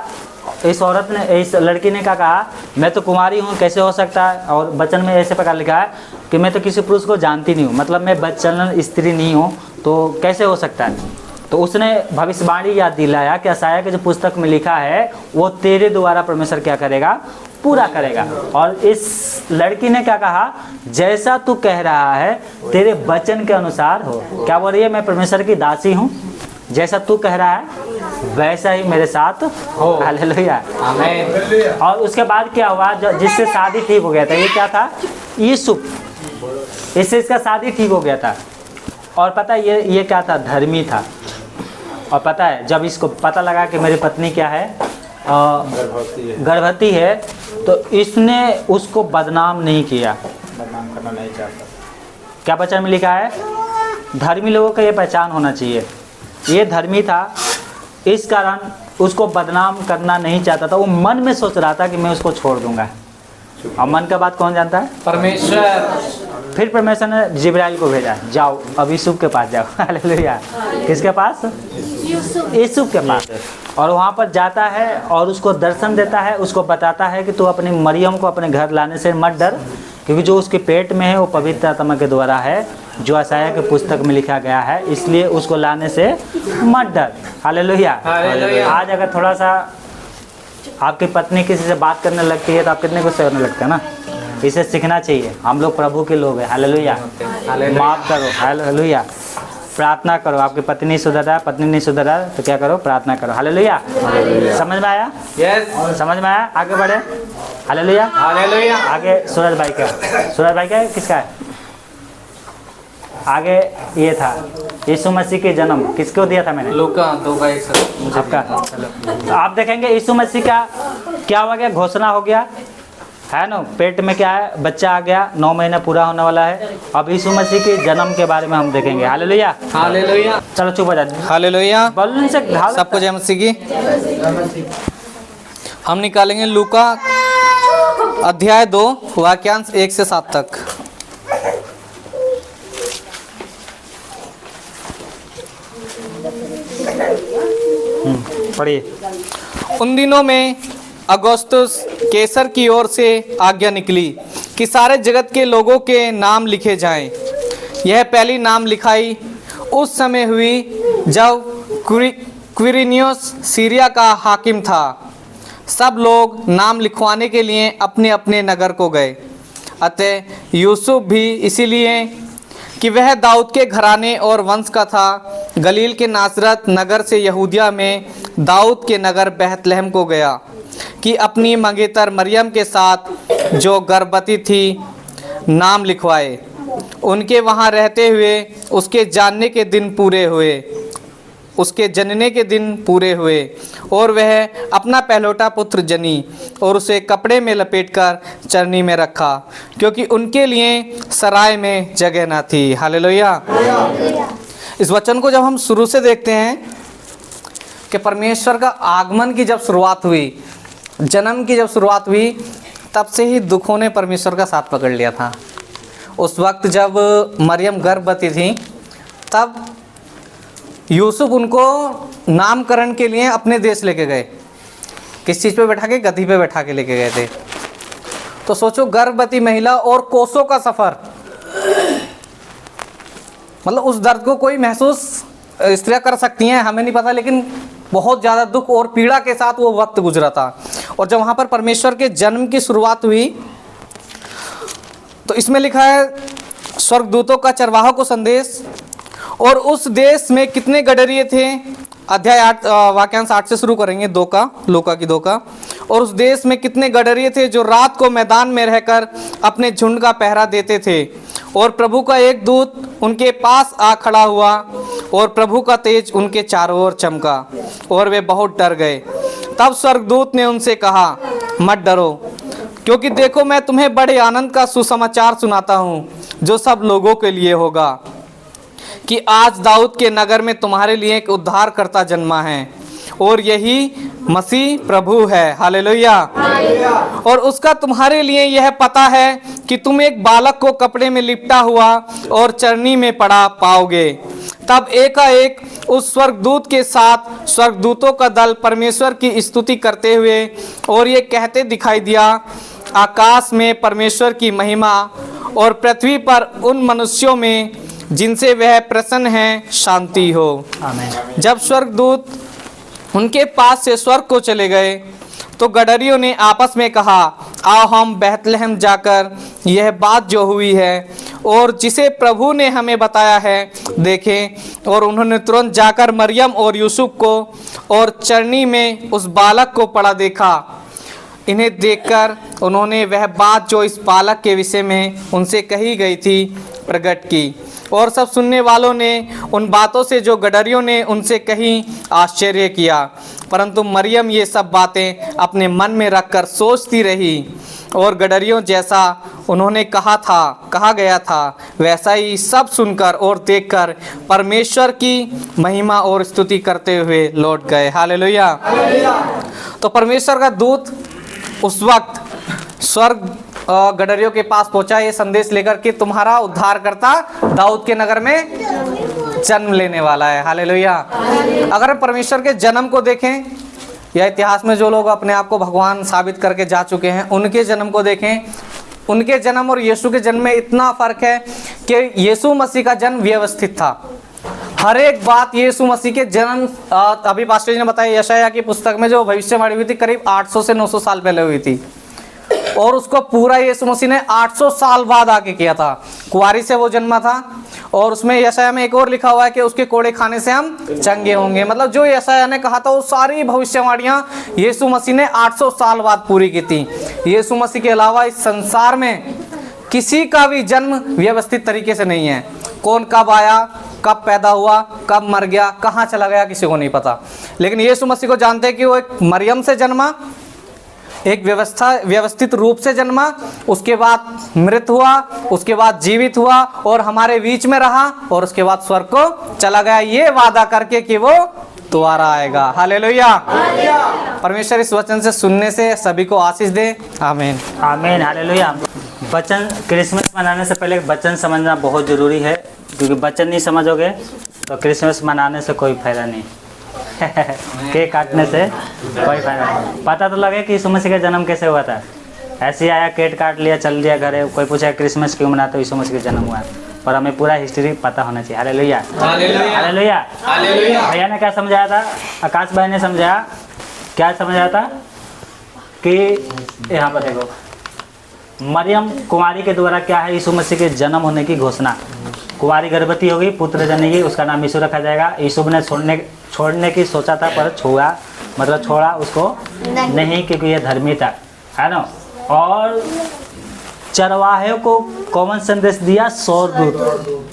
इस औरत ने, इस लड़की ने क्या कहा, मैं तो कुंवारी हूँ, कैसे हो सकता है। और वचन में ऐसे प्रकार लिखा है कि मैं तो किसी पुरुष को जानती नहीं हूँ, मतलब मैं बच्चन स्त्री नहीं हूँ, तो कैसे हो सकता है। तो उसने भविष्यवाणी याद दिलाया कि यशायाह के जो पुस्तक में लिखा है वो तेरे द्वारा परमेश्वर क्या करेगा, पूरा करेगा। और इस लड़की ने क्या कहा, जैसा तू कह रहा है तेरे वचन के अनुसार हो। क्या बोल रही है, मैं परमेश्वर की दासी हूँ, जैसा तू कह रहा है वैसा ही मेरे साथ हो। हालेलुया आमीन। और उसके बाद क्या हुआ, जिससे शादी ठीक हो गया था, ये क्या था, यूसुफ, इससे इसका शादी ठीक हो गया था। और पता है ये क्या था, धर्मी था। और पता है जब इसको पता लगा कि मेरी पत्नी क्या है, गर्भवती है, तो इसने उसको बदनाम नहीं किया, बदनाम करना नहीं चाहता। क्या वचन में लिखा है, धर्मी लोगों का ये पहचान होना चाहिए। ये धर्मी था, इस कारण उसको बदनाम करना नहीं चाहता था। वो मन में सोच रहा था कि मैं उसको छोड़ दूंगा, और मन का बात कौन जानता है, परमेश्वर। फिर परमेश्वर ने जिब्राइल को भेजा, जाओ अब यूसुफ के पास जाओ। हालेलुया। किसके पास, यूसुफ के पास। और वहाँ पर जाता है और उसको दर्शन देता है, उसको बताता है कि तू अपनी मरियम को अपने घर लाने से मत डर, क्योंकि जो उसके पेट में है वो पवित्र आत्मा के द्वारा है, जो यशायाह के पुस्तक में लिखा गया है, इसलिए उसको लाने से मत डर। हालेलुया। आज अगर थोड़ा सा आपकी पत्नी किसी से बात करने लगती है तो आप कितने गुस्से होने लगते हैं ना, इसे सीखना चाहिए। हम लोग प्रभु के लोग हैं। हालेलुया। माफ़ करो। हालेलुया। प्रार्थना करो, आपकी पत्नी सुधर रहा है, पत्नी नहीं सुधर रहा तो क्या करो, प्रार्थना करो। हालेलुया। समझ में आया, यस समझ में आया, आगे बढ़े। Hallelujah hallelujah. आगे सूरज भाई का, सूरज भाई का किसका है, आगे ये था यीशु मसीह के जन्म किसको दिया था मैंने, लूका 2:1 आपका। तो आप देखेंगे यीशु मसीह का क्या हो गया, घोषणा हो गया है ना, पेट में क्या है, बच्चा आ गया, 9 महीना पूरा होने वाला है। अब यीशु मसीह के जन्म के बारे में हम देखेंगे। Hallelujah hallelujah. चलो चुप हो जा, हालेलुया। बलून से ढाल। सबको जय मसीह की। हम निकालेंगे लूका अध्याय 2 वाक्यांश 1 से 7 तक। पढ़िए। उन दिनों में अगुस्तुस कैसर की ओर से आज्ञा निकली कि सारे जगत के लोगों के नाम लिखे जाएं। यह पहली नाम लिखाई उस समय हुई जब क्विरिनियस सीरिया का हाकिम था। सब लोग नाम लिखवाने के लिए अपने अपने नगर को गए। अतः यूसुफ भी इसीलिए कि वह दाऊद के घराने और वंश का था, गलील के नासरत नगर से यहूदिया में दाऊद के नगर बेतलहम को गया कि अपनी मंगेतर मरियम के साथ जो गर्भवती थी नाम लिखवाए। उनके वहाँ रहते हुए उसके जानने के दिन पूरे हुए, उसके जनने के दिन पूरे हुए, और वह अपना पहलौठा पुत्र जनी और उसे कपड़े में लपेटकर चरनी में रखा, क्योंकि उनके लिए सराय में जगह न थी। हालेलुया। इस वचन को जब हम शुरू से देखते हैं कि परमेश्वर का आगमन की जब शुरुआत हुई, जन्म की जब शुरुआत हुई, तब से ही दुखों ने परमेश्वर का साथ पकड़ लिया था। उस वक्त जब मरियम गर्भवती थी, तब यूसुफ उनको नामकरण के लिए अपने देश लेके गए। किस चीज़ पे बैठा के? गधी पे बैठा के लेके गए थे। तो सोचो, गर्भवती महिला और कोसों का सफ़र, मतलब उस दर्द को कोई महसूस स्त्रियाँ कर सकती हैं, हमें नहीं पता, लेकिन बहुत ज़्यादा दुख और पीड़ा के साथ वो वक्त गुजरा था। और जब वहाँ पर परमेश्वर के जन्म की शुरुआत हुई, तो इसमें लिखा है स्वर्गदूतों का चरवाहों को संदेश, और उस देश में कितने गडरिये थे। अध्याय 8 वाक्यांश 8 से शुरू करेंगे, 2 का, लूका की 2 का। और उस देश में कितने गडरिये थे जो रात को मैदान में रहकर अपने झुंड का पहरा देते थे, और प्रभु का एक दूत उनके पास आ खड़ा हुआ, और प्रभु का तेज उनके चारों ओर चमका, और वे बहुत डर गए। तब स्वर्गदूत ने उनसे कहा, मत डरो, क्योंकि देखो मैं तुम्हें बड़े आनंद का सुसमाचार सुनाता हूँ, जो सब लोगों के लिए होगा, कि आज दाऊद के नगर में तुम्हारे लिए एक उद्धारकर्ता जन्मा है, और यही मसीह प्रभु है। हालेलुया। और उसका तुम्हारे लिए यह पता है कि तुम एक बालक को कपड़े में लिपटा हुआ और चरनी में पड़ा पाओगे। तब एकाएक उस स्वर्गदूत के साथ स्वर्गदूतों का दल परमेश्वर की स्तुति करते हुए और ये कहते दिखाई दिया, आकाश में परमेश्वर की महिमा और पृथ्वी पर उन मनुष्यों में जिनसे वह प्रसन्न है शांति हो। आमीन। जब स्वर्गदूत उनके पास से स्वर्ग को चले गए, तो गडरियों ने आपस में कहा, आओ हम बैतलहम जाकर यह बात जो हुई है और जिसे प्रभु ने हमें बताया है देखें। और उन्होंने तुरंत जाकर मरियम और यूसुफ को और चरनी में उस बालक को पड़ा देखा। इन्हें देखकर उन्होंने वह बात जो इस बालक के विषय में उनसे कही गई थी प्रकट की, और सब सुनने वालों ने उन बातों से जो गडरियों ने उनसे कही आश्चर्य किया। परंतु मरियम ये सब बातें अपने मन में रखकर सोचती रही, और गडरियों जैसा उन्होंने कहा गया था वैसा ही सब सुनकर और देखकर परमेश्वर की महिमा और स्तुति करते हुए लौट गए। हालेलुया। तो परमेश्वर का दूत उस वक्त स्वर्ग गडरियों के पास पहुंचा ये संदेश लेकर कि तुम्हारा उद्धारकर्ता दाऊद के नगर में जन्म लेने वाला है। हालेलुया। अगर हम परमेश्वर के जन्म को देखें, या इतिहास में जो लोग अपने आप को भगवान साबित करके जा चुके हैं उनके जन्म को देखें, उनके जन्म और यीशु के जन्म में इतना फर्क है कि यीशु मसीह का जन्म व्यवस्थित था। हर एक बात यीशु मसीह के जन्म, अभी पास्टर जी ने बताया यशायाह की पुस्तक में जो भविष्यवाणी हुई थी करीब 800 से 900 साल पहले हुई थी, और उसको पूरा यीशु मसीह ने 800 साल बाद आके किया था। कुंवारी से वो जन्मा था, और उसमें यशायाह में एक और लिखा हुआ है कि उसके कोड़े खाने से हम चंगे होंगे। मतलब जो यशायाह ने कहा था वो सारी भविष्यवाणियां यीशु मसीह ने 800 साल बाद पूरी की थी। यीशु मसीह के अलावा इस संसार में किसी का भी जन्म व्यवस्थित तरीके से नहीं है। कौन कब आया, कब पैदा हुआ, कब मर गया, कहाँ चला गया, किसी को नहीं पता। लेकिन यीशु मसीह को जानते हैं कि वो एक मरियम से जन्मा, एक व्यवस्थित रूप से जन्मा, उसके बाद मृत हुआ, उसके बाद जीवित हुआ और हमारे बीच में रहा, और उसके बाद स्वर्ग को चला गया, ये वादा करके कि वो दोबारा आएगा। हालेलुया। परमेश्वर इस वचन से सुनने से सभी को आशीष दे। आमीन। आमीन। हालेलुया। वचन, क्रिसमस मनाने से पहले वचन समझना बहुत ज़रूरी है, क्योंकि वचन नहीं समझोगे तो क्रिसमस मनाने से कोई फायदा नहीं। केक काटने से कोई फायदा नहीं। पता तो लगे कि यीशु मसीह का जन्म कैसे हुआ था। ऐसे ही आया, केक काट लिया, चल दिया घरे, कोई पूछा क्रिसमस क्यों मनाते हो, यीशु मसीह का जन्म हुआ। पर हमें पूरा हिस्ट्री पता होना चाहिए। हालेलुया। हालेलुया। भैया ने क्या समझाया था, आकाश भाई ने समझाया, क्या समझाया था कि यहाँ पर देखो, मरियम कुंवारी के द्वारा क्या है, यीशु मसीह के जन्म होने की घोषणा। कुंवारी गर्भवती होगी, पुत्र जनेगी, उसका नाम यीशु रखा जाएगा। यीशु ने छोड़ने की सोचा था, पर छोड़ा उसको नहीं, क्योंकि ये धर्मी था, है ना। और चरवाहे को कॉमन संदेश दिया स्वर्गदूत।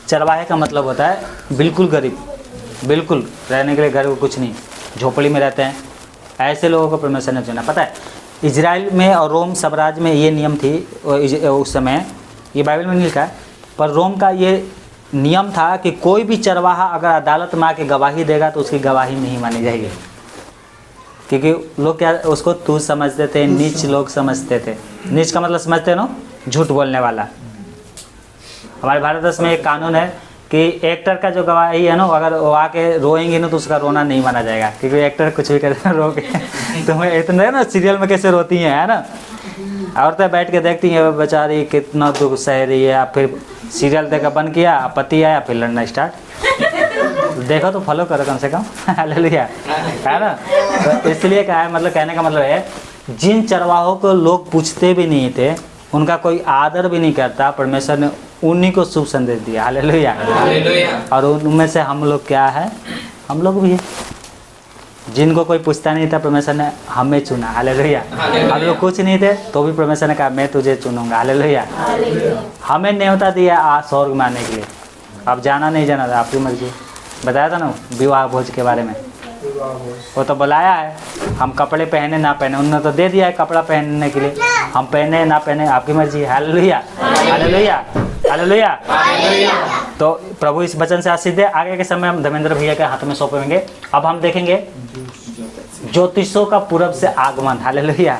चरवाहे का मतलब होता है बिल्कुल गरीब, बिल्कुल रहने के लिए घर को कुछ नहीं, झोपड़ी में रहते हैं, ऐसे लोगों को परमेश्वर ने चुना। पता है इजराइल में और रोम साम्राज्य में ये नियम थी उस समय, ये बाइबल में नहीं लिखा है, पर रोम का ये नियम था कि कोई भी चरवाहा अगर अदालत में आके गवाही देगा तो उसकी गवाही नहीं मानी जाएगी, क्योंकि लोग क्या उसको तुच्छ समझते थे, नीच लोग समझते थे। नीच का मतलब समझते हो ना, झूठ बोलने वाला। हमारे भारत देश में एक कानून है कि एक्टर का जो गवाही है ना, अगर वो आके रोएंगे ना तो उसका रोना नहीं माना जाएगा, क्योंकि एक्टर कुछ भी करके रो के तुम्हें इतना ना सीरियल में कैसे रोती हैं, है ना, औरतें बैठ के देखती हैं बेचारी कितना दुख सह रही है। अब फिर सीरियल देखा बंद किया, पति आया, फिर लड़ना स्टार्ट। देखो तो फॉलो करो कम से कम, हालेलुया, है ना। तो इसलिए क्या है, मतलब कहने का मतलब है, जिन चरवाहों को लोग पूछते भी नहीं थे, उनका कोई आदर भी नहीं करता, परमेश्वर ने उन्हीं को शुभ संदेश दिया, हालेलुया। और उनमें से हम लोग क्या है, हम लोग भी है, जिनको कोई पूछता नहीं था, परमेश्वर ने हमें चुना, हालेलुया। हम लोग कुछ नहीं थे तो भी परमेश्वर ने कहा मैं तुझे चुनूंगा, हालेलुया। हमें न्योता दिया स्वर्ग में आने के लिए। अब जाना नहीं जाना था आपकी मर्जी। बताया था ना विवाह भोज के बारे में, वो तो बुलाया है, हम कपड़े पहने ना पहने, उन्होंने तो दे दिया है कपड़ा पहनने के लिए, हम पहने ना पहने आपकी मर्जी, हालेलुया, हालेलुया, हालेलुया। तो प्रभु इस वचन से आशीष दे। आगे के समय हम धर्मेंद्र भैया के हाथ में सौंपेंगे। अब हम देखेंगे ज्योतिषों का पूरब से आगमन, हालेलुया।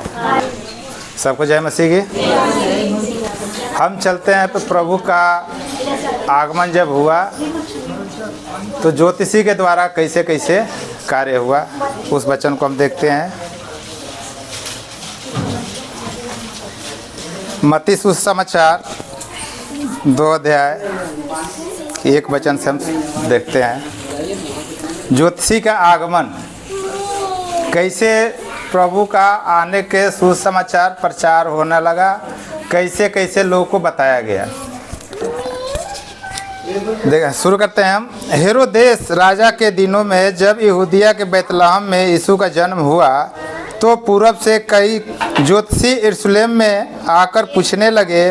सबको जय मसीह की। हम चलते हैं प्रभु का आगमन जब हुआ तो ज्योतिषी के द्वारा कैसे कैसे कार्य हुआ, उस वचन को हम देखते हैं। मत्ती सुसमाचार 2 अध्याय 1 वचन से हम देखते हैं ज्योतिषी का आगमन, कैसे प्रभु का आने के सुसमाचार प्रचार होने लगा, कैसे कैसे लोगों को बताया गया। देखा शुरू करते हैं हम। हेरोदेस राजा के दिनों में जब यहूदिया के बैतलहम में यीशु का जन्म हुआ तो पूरब से कई ज्योतिषी यरूशलेम में आकर पूछने लगे,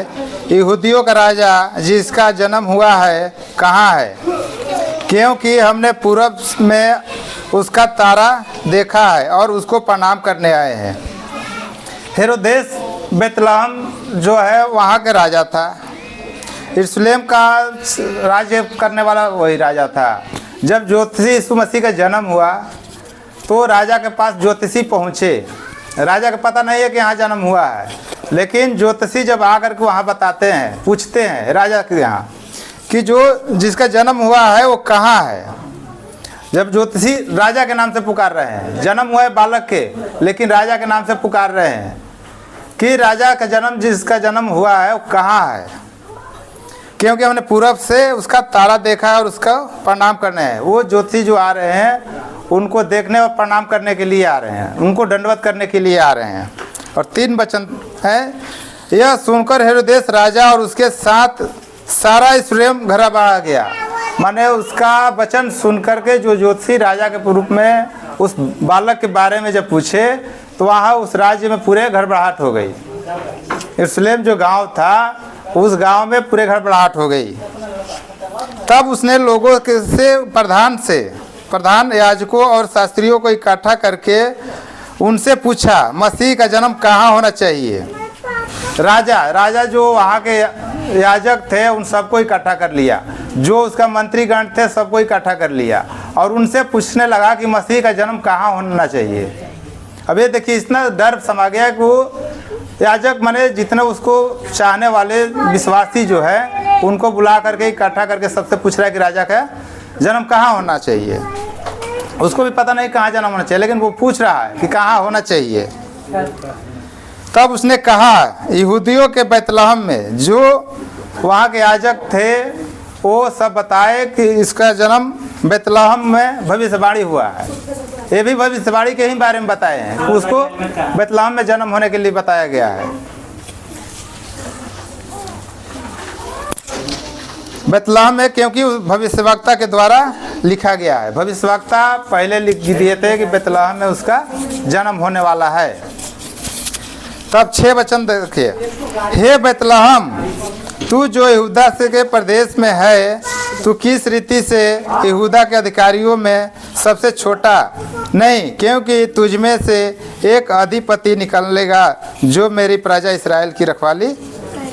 यहूदियों का राजा जिसका जन्म हुआ है कहाँ है, क्योंकि हमने पूरब में उसका तारा देखा है और उसको प्रणाम करने आए हैं। हेरोदेस बैतलहम जो है वहाँ के राजा था, यरूशलेम का राज्य करने वाला वही राजा था। जब ज्योतिषी यीशु मसीह का जन्म हुआ तो राजा के पास ज्योतिषी पहुँचे। राजा को पता नहीं है कि यहाँ जन्म हुआ है, लेकिन ज्योतिषी जब आकर के वहाँ बताते हैं, पूछते हैं राजा के यहाँ कि जो जिसका जन्म हुआ है वो कहाँ है। जब ज्योतिषी राजा के नाम से पुकार रहे हैं, जन्म हुआ है बालक के, लेकिन राजा के नाम से पुकार रहे हैं कि राजा का जन्म जिसका जन्म हुआ है वो कहाँ है, क्योंकि हमने पूरब से उसका तारा देखा है और उसका प्रणाम करने हैं। वो ज्योतिषी जो आ रहे हैं उनको देखने और प्रणाम करने के लिए आ रहे हैं, उनको दंडवत करने के लिए आ रहे हैं। और 3 वचन है, यह सुनकर हेरोदेस राजा और उसके साथ सारा यरूशलेम घबरा गया। माने उसका वचन सुनकर के जो ज्योतिषी राजा के रूप में उस बालक के बारे में जब पूछे तो वहाँ उस राज्य में पूरे घबराहट हो गई। यरूशलेम जो गांव था उस गांव में पूरे घबराहट हो गई। तब उसने लोगों से प्रधान याजकों और शास्त्रियों को इकट्ठा करके उनसे पूछा, मसीह का जन्म कहाँ होना चाहिए। राजा जो वहाँ के याजक थे उन सबको इकट्ठा कर लिया, जो उसका मंत्रीगण थे सबको इकट्ठा कर लिया और उनसे पूछने लगा कि मसीह का जन्म कहाँ होना चाहिए। अब ये देखिए इतना डर समा गया कि वो याजक माने जितने उसको चाहने वाले विश्वासी जो है उनको बुला करके इकट्ठा करके सबसे पूछ रहा है कि राजा का जन्म कहाँ होना चाहिए। उसको भी पता नहीं कहाँ जन्म होना चाहिए, लेकिन वो पूछ रहा है कि कहाँ होना चाहिए। तब उसने कहा, यहूदियों के बैतलहम में। जो वहाँ के याजक थे वो सब बताए कि इसका जन्म बैतलहम में भविष्यवाणी हुआ है। ये भी भविष्यवाणी के ही बारे में बताए हैं कि उसको बैतलहम में जन्म होने के लिए बताया गया है। बैतलहम में क्योंकि भविष्यवक्ता के द्वारा लिखा गया है। भविष्यवक्ता पहले लिख दिए थे कि बैतलहम में उसका जन्म होने वाला है। तब 6 वचन देखिए, हे बैतलहम तू जो यहूदा से के प्रदेश में है, तू किस रीति से यहूदा के अधिकारियों में सबसे छोटा नहीं, क्योंकि तुझ में से एक अधिपति निकलेगा जो मेरी प्रजा इस्राएल की रखवाली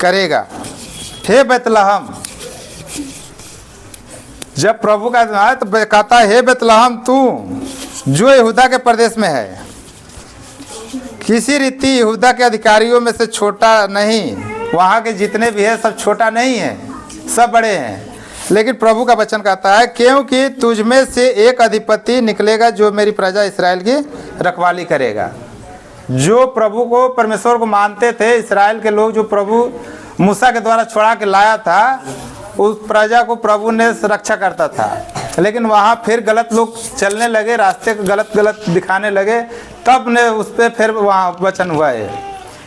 करेगा। हे बैतलहम, जब प्रभु का आया तो कहता है, हे बेतलहम तू जो यहूदा के प्रदेश में है, किसी रीति यहूदा के अधिकारियों में से छोटा नहीं, वहाँ के जितने भी है सब छोटा नहीं है, सब बड़े हैं। लेकिन प्रभु का वचन कहता है, क्योंकि तुझ में से एक अधिपति निकलेगा जो मेरी प्रजा इस्राएल की रखवाली करेगा। जो प्रभु को, परमेश्वर को मानते थे, इस्राएल के लोग जो प्रभु मूसा के द्वारा छुड़ा के लाया था, उस प्रजा को प्रभु ने रक्षा करता था। लेकिन वहाँ फिर गलत लोग चलने लगे, रास्ते गलत गलत दिखाने लगे, तब ने उस पर फिर वहाँ वचन हुआ है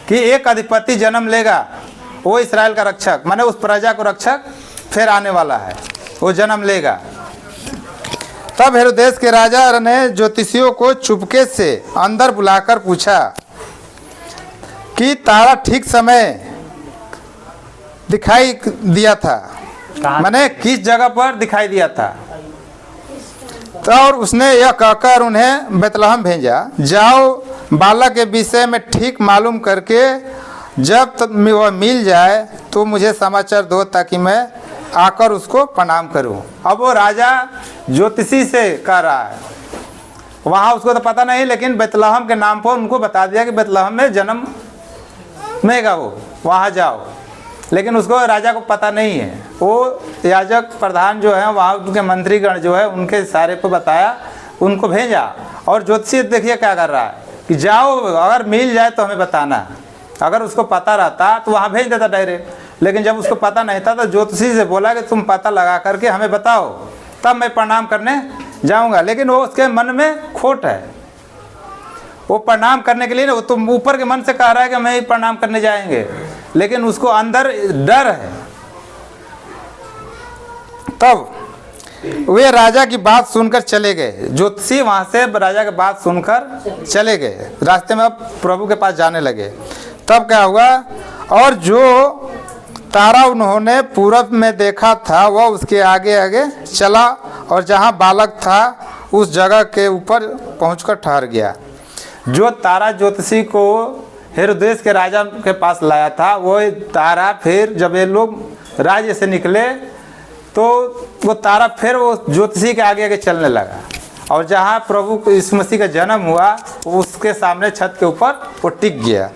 कि एक अधिपति जन्म लेगा, वो इस्राएल का रक्षक, माने उस प्रजा को रक्षक फिर आने वाला है, वो जन्म लेगा। तब हेरोदेस के राजा ने ज्योतिषियों को चुपके से अंदर बुलाकर पूछा कि तारा ठीक समय दिखाई दिया था, माने किस जगह पर दिखाई दिया था। तो और उसने यह कहकर उन्हें बेतलहम भेजा, जाओ बालक के विषय में ठीक मालूम करके जब तक वह मिल जाए तो मुझे समाचार दो, ताकि मैं आकर उसको प्रणाम करूं। अब वो राजा ज्योतिषी से कह रहा है, वहाँ उसको तो पता नहीं, लेकिन बेतलहम के नाम पर उनको बता दिया कि बेतलहम में जन्म मेगा, वो वहाँ जाओ। लेकिन उसको राजा को पता नहीं है। वो याजक प्रधान जो है, वहाँ उनके मंत्रीगण जो है, उनके इशारे पर बताया, उनको भेजा। और ज्योतिषी देखिए क्या कर रहा है कि जाओ, अगर मिल जाए तो हमें बताना। अगर उसको पता रहता तो वहाँ भेज देता डायरेक्ट, लेकिन जब उसको पता नहीं था तो ज्योतिषी से बोला कि तुम पता लगा करके हमें बताओ, तब मैं प्रणाम करने जाऊँगा। लेकिन वो उसके मन में खोट है, वो प्रणाम करने के लिए ना, वो तो ऊपर के मन से कह रहा है कि मैं ही प्रणाम करने जाएंगे, लेकिन उसको अंदर डर है। तब वे राजा की बात सुनकर चले गए। ज्योतिषी वहाँ से राजा की बात सुनकर चले गए, रास्ते में अब प्रभु के पास जाने लगे। तब क्या हुआ, और जो तारा उन्होंने पूरब में देखा था वह उसके आगे आगे चला, और जहाँ बालक था उस जगह के ऊपर पहुंचकर ठहर गया। जो तारा ज्योतिषी को हेरोदेस के राजा के पास लाया था, वो तारा फिर जब ये लोग राज्य से निकले तो वो तारा फिर वो ज्योतिषी के आगे आगे चलने लगा, और जहाँ प्रभु यीशु मसीह का जन्म हुआ उसके सामने छत के ऊपर वो टिक गया।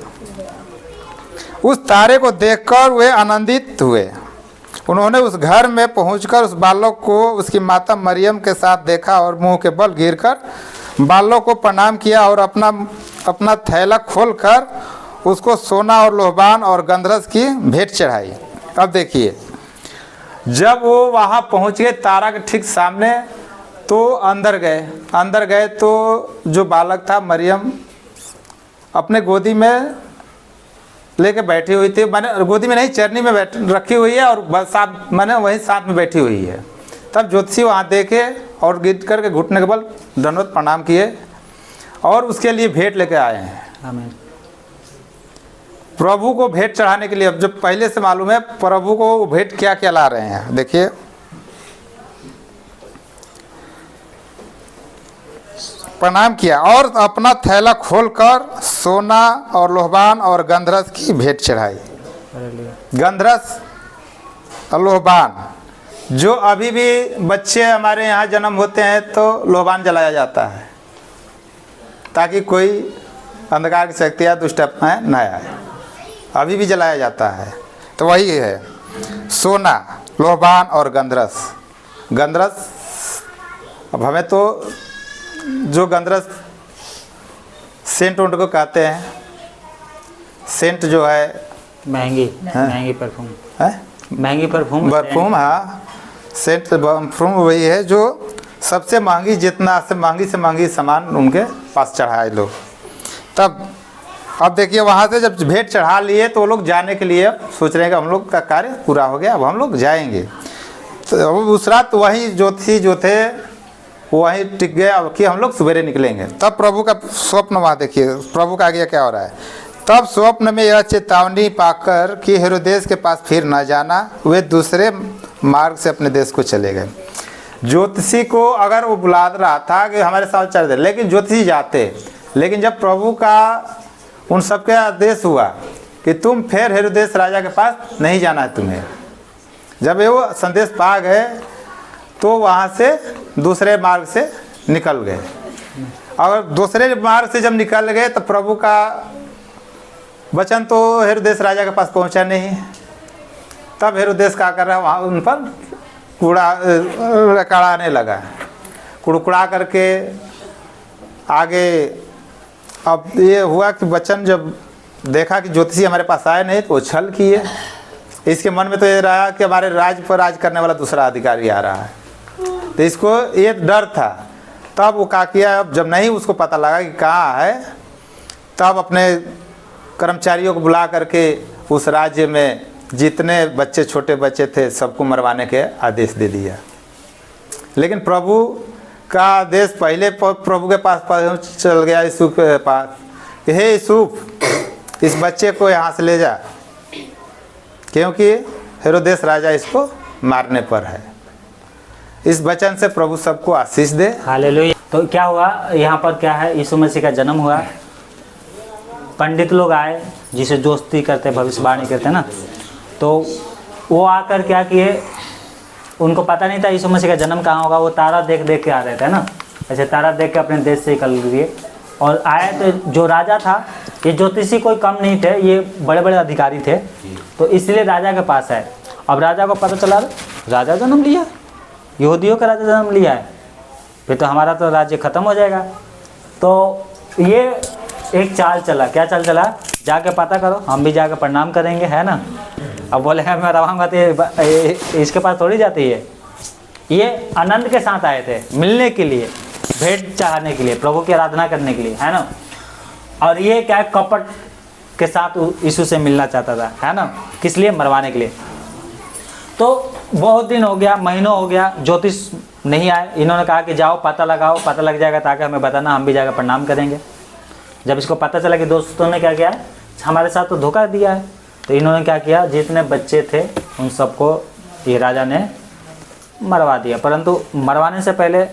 उस तारे को देखकर वे आनंदित हुए। उन्होंने उस घर में पहुंचकर उस बालक को उसकी माता मरियम के साथ देखा, और मुंह के बल गिरकर बालक को प्रणाम किया, और अपना थैला खोलकर उसको सोना और लोहबान और गंधरस की भेंट चढ़ाई। अब देखिए, जब वो वहाँ पहुँच गए तारा के ठीक सामने, तो अंदर गए तो जो बालक था मरियम अपने गोदी में लेके बैठी हुई थी, मैंने गोदी में नहीं, चरनी में रखी हुई है, और साथ मैंने वहीं साथ में बैठी हुई है। तब ज्योतिषी वहाँ देखे और गिर करके घुटने के बल दंडवत प्रणाम किए, और उसके लिए भेंट लेके आए हैं। आमीन। प्रभु को भेंट चढ़ाने के लिए, अब जब पहले से मालूम है प्रभु को भेंट क्या क्या ला रहे हैं, देखिए। प्रणाम किया और अपना थैला खोलकर सोना और लोहबान और गंधरस की भेंट चढ़ाई। गंधरस और लोहबान, जो अभी भी बच्चे हमारे यहाँ जन्म होते हैं तो लोहबान जलाया जाता है, ताकि कोई अंधकार की शक्ति या दुष्ट आत्माएं न आए, अभी भी जलाया जाता है। तो वही है सोना, लोहबान और गंधरस। गंधरस, अब हमें तो जो गंधरस सेंट उंट को कहते हैं, सेंट जो है महंगी परफ्यूम है, महंगी परफ्यूम। हाँ, सेंट परफ्यूम वही है जो सबसे महंगी, जितना से महंगी सामान उनके पास चढ़ाए लोग। तब अब देखिए, वहाँ से जब भेंट चढ़ा लिए तो वो लोग जाने के लिए सोच रहे हैं कि हम लोग का कार्य पूरा हो गया, अब हम लोग जाएंगे। तो उस रात वही ज्योतिषी जो थे वो वहीं टिक गए कि हम लोग सवेरे निकलेंगे। तब प्रभु का स्वप्न, वहाँ देखिए प्रभु का आगे क्या हो रहा है। तब स्वप्न में यह चेतावनी पाकर कि हेरोदेस के पास फिर न जाना, वे दूसरे मार्ग से अपने देश को चले गए। ज्योतिषी को अगर वो बुला रहा था कि हमारे साथ चल दे, लेकिन ज्योतिषी जाते, लेकिन जब प्रभु का उन सबके आदेश हुआ कि तुम फिर हेरोदेस राजा के पास नहीं जाना है तुम्हें, जब वो संदेश पा गए तो वहाँ से दूसरे मार्ग से निकल गए। और दूसरे मार्ग से जब निकल गए तो प्रभु का वचन तो हेरोदेस राजा के पास पहुँचा नहीं। तब हेरोदेस क्या कर रहा है, वहाँ उन पर कड़ाने लगा, कुड़कुड़ा करके आगे। अब ये हुआ कि वचन जब देखा कि ज्योतिषी हमारे पास आए नहीं तो वो छल किए। इसके मन में तो ये रहा कि हमारे राज पर राज करने वाला दूसरा अधिकारी आ रहा है, तो इसको ये डर था। तब वो क्या किया, अब जब नहीं उसको पता लगा कि कहाँ है, तब अपने कर्मचारियों को बुला करके उस राज्य में जितने बच्चे छोटे बच्चे थे सबको मरवाने के आदेश दे दिया। लेकिन प्रभु का आदेश पहले प्रभु के पास पहुँच चल गया, यूसुफ के पास, कि हे यूसुफ इस बच्चे को यहाँ से ले जा, क्योंकि हेरोदेस राजा इसको मारने पर है। इस वचन से प्रभु सबको आशीष दे। हालेलुया। तो क्या हुआ यहाँ पर, क्या है, यीशु मसीह का जन्म हुआ। पंडित लोग आए जिसे जोस्ती करते, भविष्यवाणी करते ना, तो वो आकर क्या किए, उनको पता नहीं था यीशु मसीह का जन्म कहाँ होगा। वो तारा देख देख के आ रहे थे ना, ऐसे तारा देख के अपने देश से निकल गए और आए। तो जो राजा था, ये ज्योतिषी कोई कम नहीं थे, ये बड़े बड़े अधिकारी थे, तो इसलिए राजा के पास आए। अब राजा को पता चला राजा जन्म लिया, यहूदियों का राजा जन्म लिया है, फिर तो हमारा तो राज्य खत्म हो जाएगा। तो ये एक चाल चला। क्या चाल चला, जाके पता करो, हम भी जाके प्रणाम करेंगे, है ना। अब बोलेगा मैं रवाऊंगा तो इसके पास थोड़ी जाती है। ये आनंद के साथ आए थे मिलने के लिए, भेंट चाहने के लिए, प्रभु की आराधना करने के लिए, है ना। और ये क्या कपट के साथ यीशु से मिलना चाहता था, है ना, किस लिए, मरवाने के लिए। तो बहुत दिन हो गया, महीनों हो गया, ज्योतिष नहीं आए। इन्होंने कहा कि जाओ पता लगाओ, पता लग जाएगा ताकि हमें बताना, हम भी जाकर प्रणाम करेंगे। जब इसको पता चला कि दोस्तों ने क्या किया है, हमारे साथ तो धोखा दिया है, तो इन्होंने क्या किया, जितने बच्चे थे उन सबको ये राजा ने मरवा दिया। परंतु मरवाने से पहले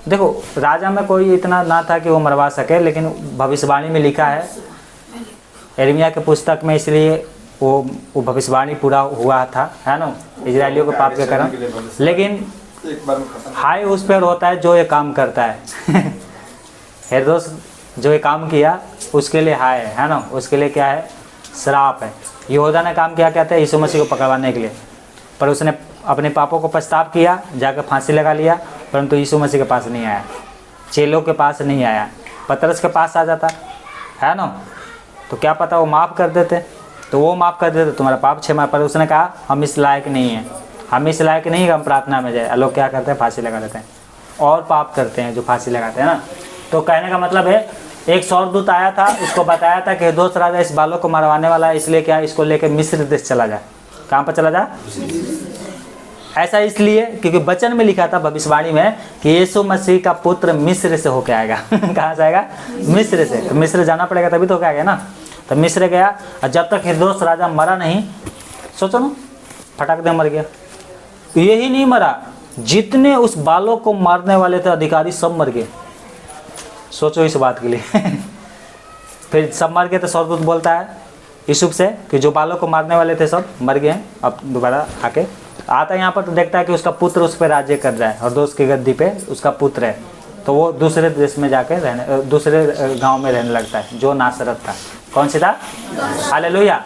देखो, राजा में कोई इतना ना था कि वो मरवा सके, लेकिन भविष्यवाणी में लिखा है यिर्मयाह के पुस्तक में, इसलिए वो भविष्यवाणी पूरा हुआ था, है ना, इजराइलियों के पाप के कारण। लेकिन हाय उस पर होता है जो ये काम करता है हेरोदेस जो ये काम किया उसके लिए हाय है ना, उसके लिए क्या है, श्राप है। यहूदा ने काम किया, कहते हैं यीशु मसीह को पकड़वाने के लिए, पर उसने अपने पापों को पछताव किया, जाकर फांसी लगा लिया, परंतु यीशु मसीह के पास नहीं आया, चेलों के पास नहीं आया। पतरस के पास आ जाता, है ना, तो क्या पता वो माफ़ कर देते, तो वो माफ़ कर देते, तुम्हारा पाप क्षमा। पर उसने कहा हम इस लायक नहीं हैं, हम इस लायक नहीं कि हम प्रार्थना में जाए। लोग क्या करते हैं, फांसी लगा देते हैं, और पाप करते हैं जो फांसी लगाते हैं ना। तो कहने का मतलब है, एक स्वर्गदूत आया था, इसको बताया था कि हेरोदेस राजा इस बालक को मरवाने वाला है, इसलिए क्या इसको लेकर मिस्र देश चला जाए। कहाँ पर चला जाए? ऐसा इसलिए क्योंकि वचन में लिखा था भविष्यवाणी में कि यीशु मसीह का पुत्र मिस्र से होकर आएगा कहाँ से आएगा? मिस्र से। तो मिस्र जाना पड़ेगा तभी तो होकर आएगा ना। तो मिस्र गया, और जब तक हेरोदेस राजा मरा नहीं, सोचो ना, फटाक दे मर गया। यही नहीं मरा, जितने उस बालक को मारने वाले थे अधिकारी सब मर गए। सोचो इस बात के लिए फिर सब मर गए तो स्वर्गदूत बोलता है यूसुफ से कि जो बालों को मारने वाले थे सब मर गए हैं, अब दोबारा आके आता है यहाँ पर, तो देखता है कि उसका पुत्र उस पर राज्य कर रहा है, और दोस्त की गद्दी पे उसका पुत्र है। तो वो दूसरे देश में जाके रहने, दूसरे गांव में रहने लगता है, जो नासरत था। कौन सी था? हालेलुया।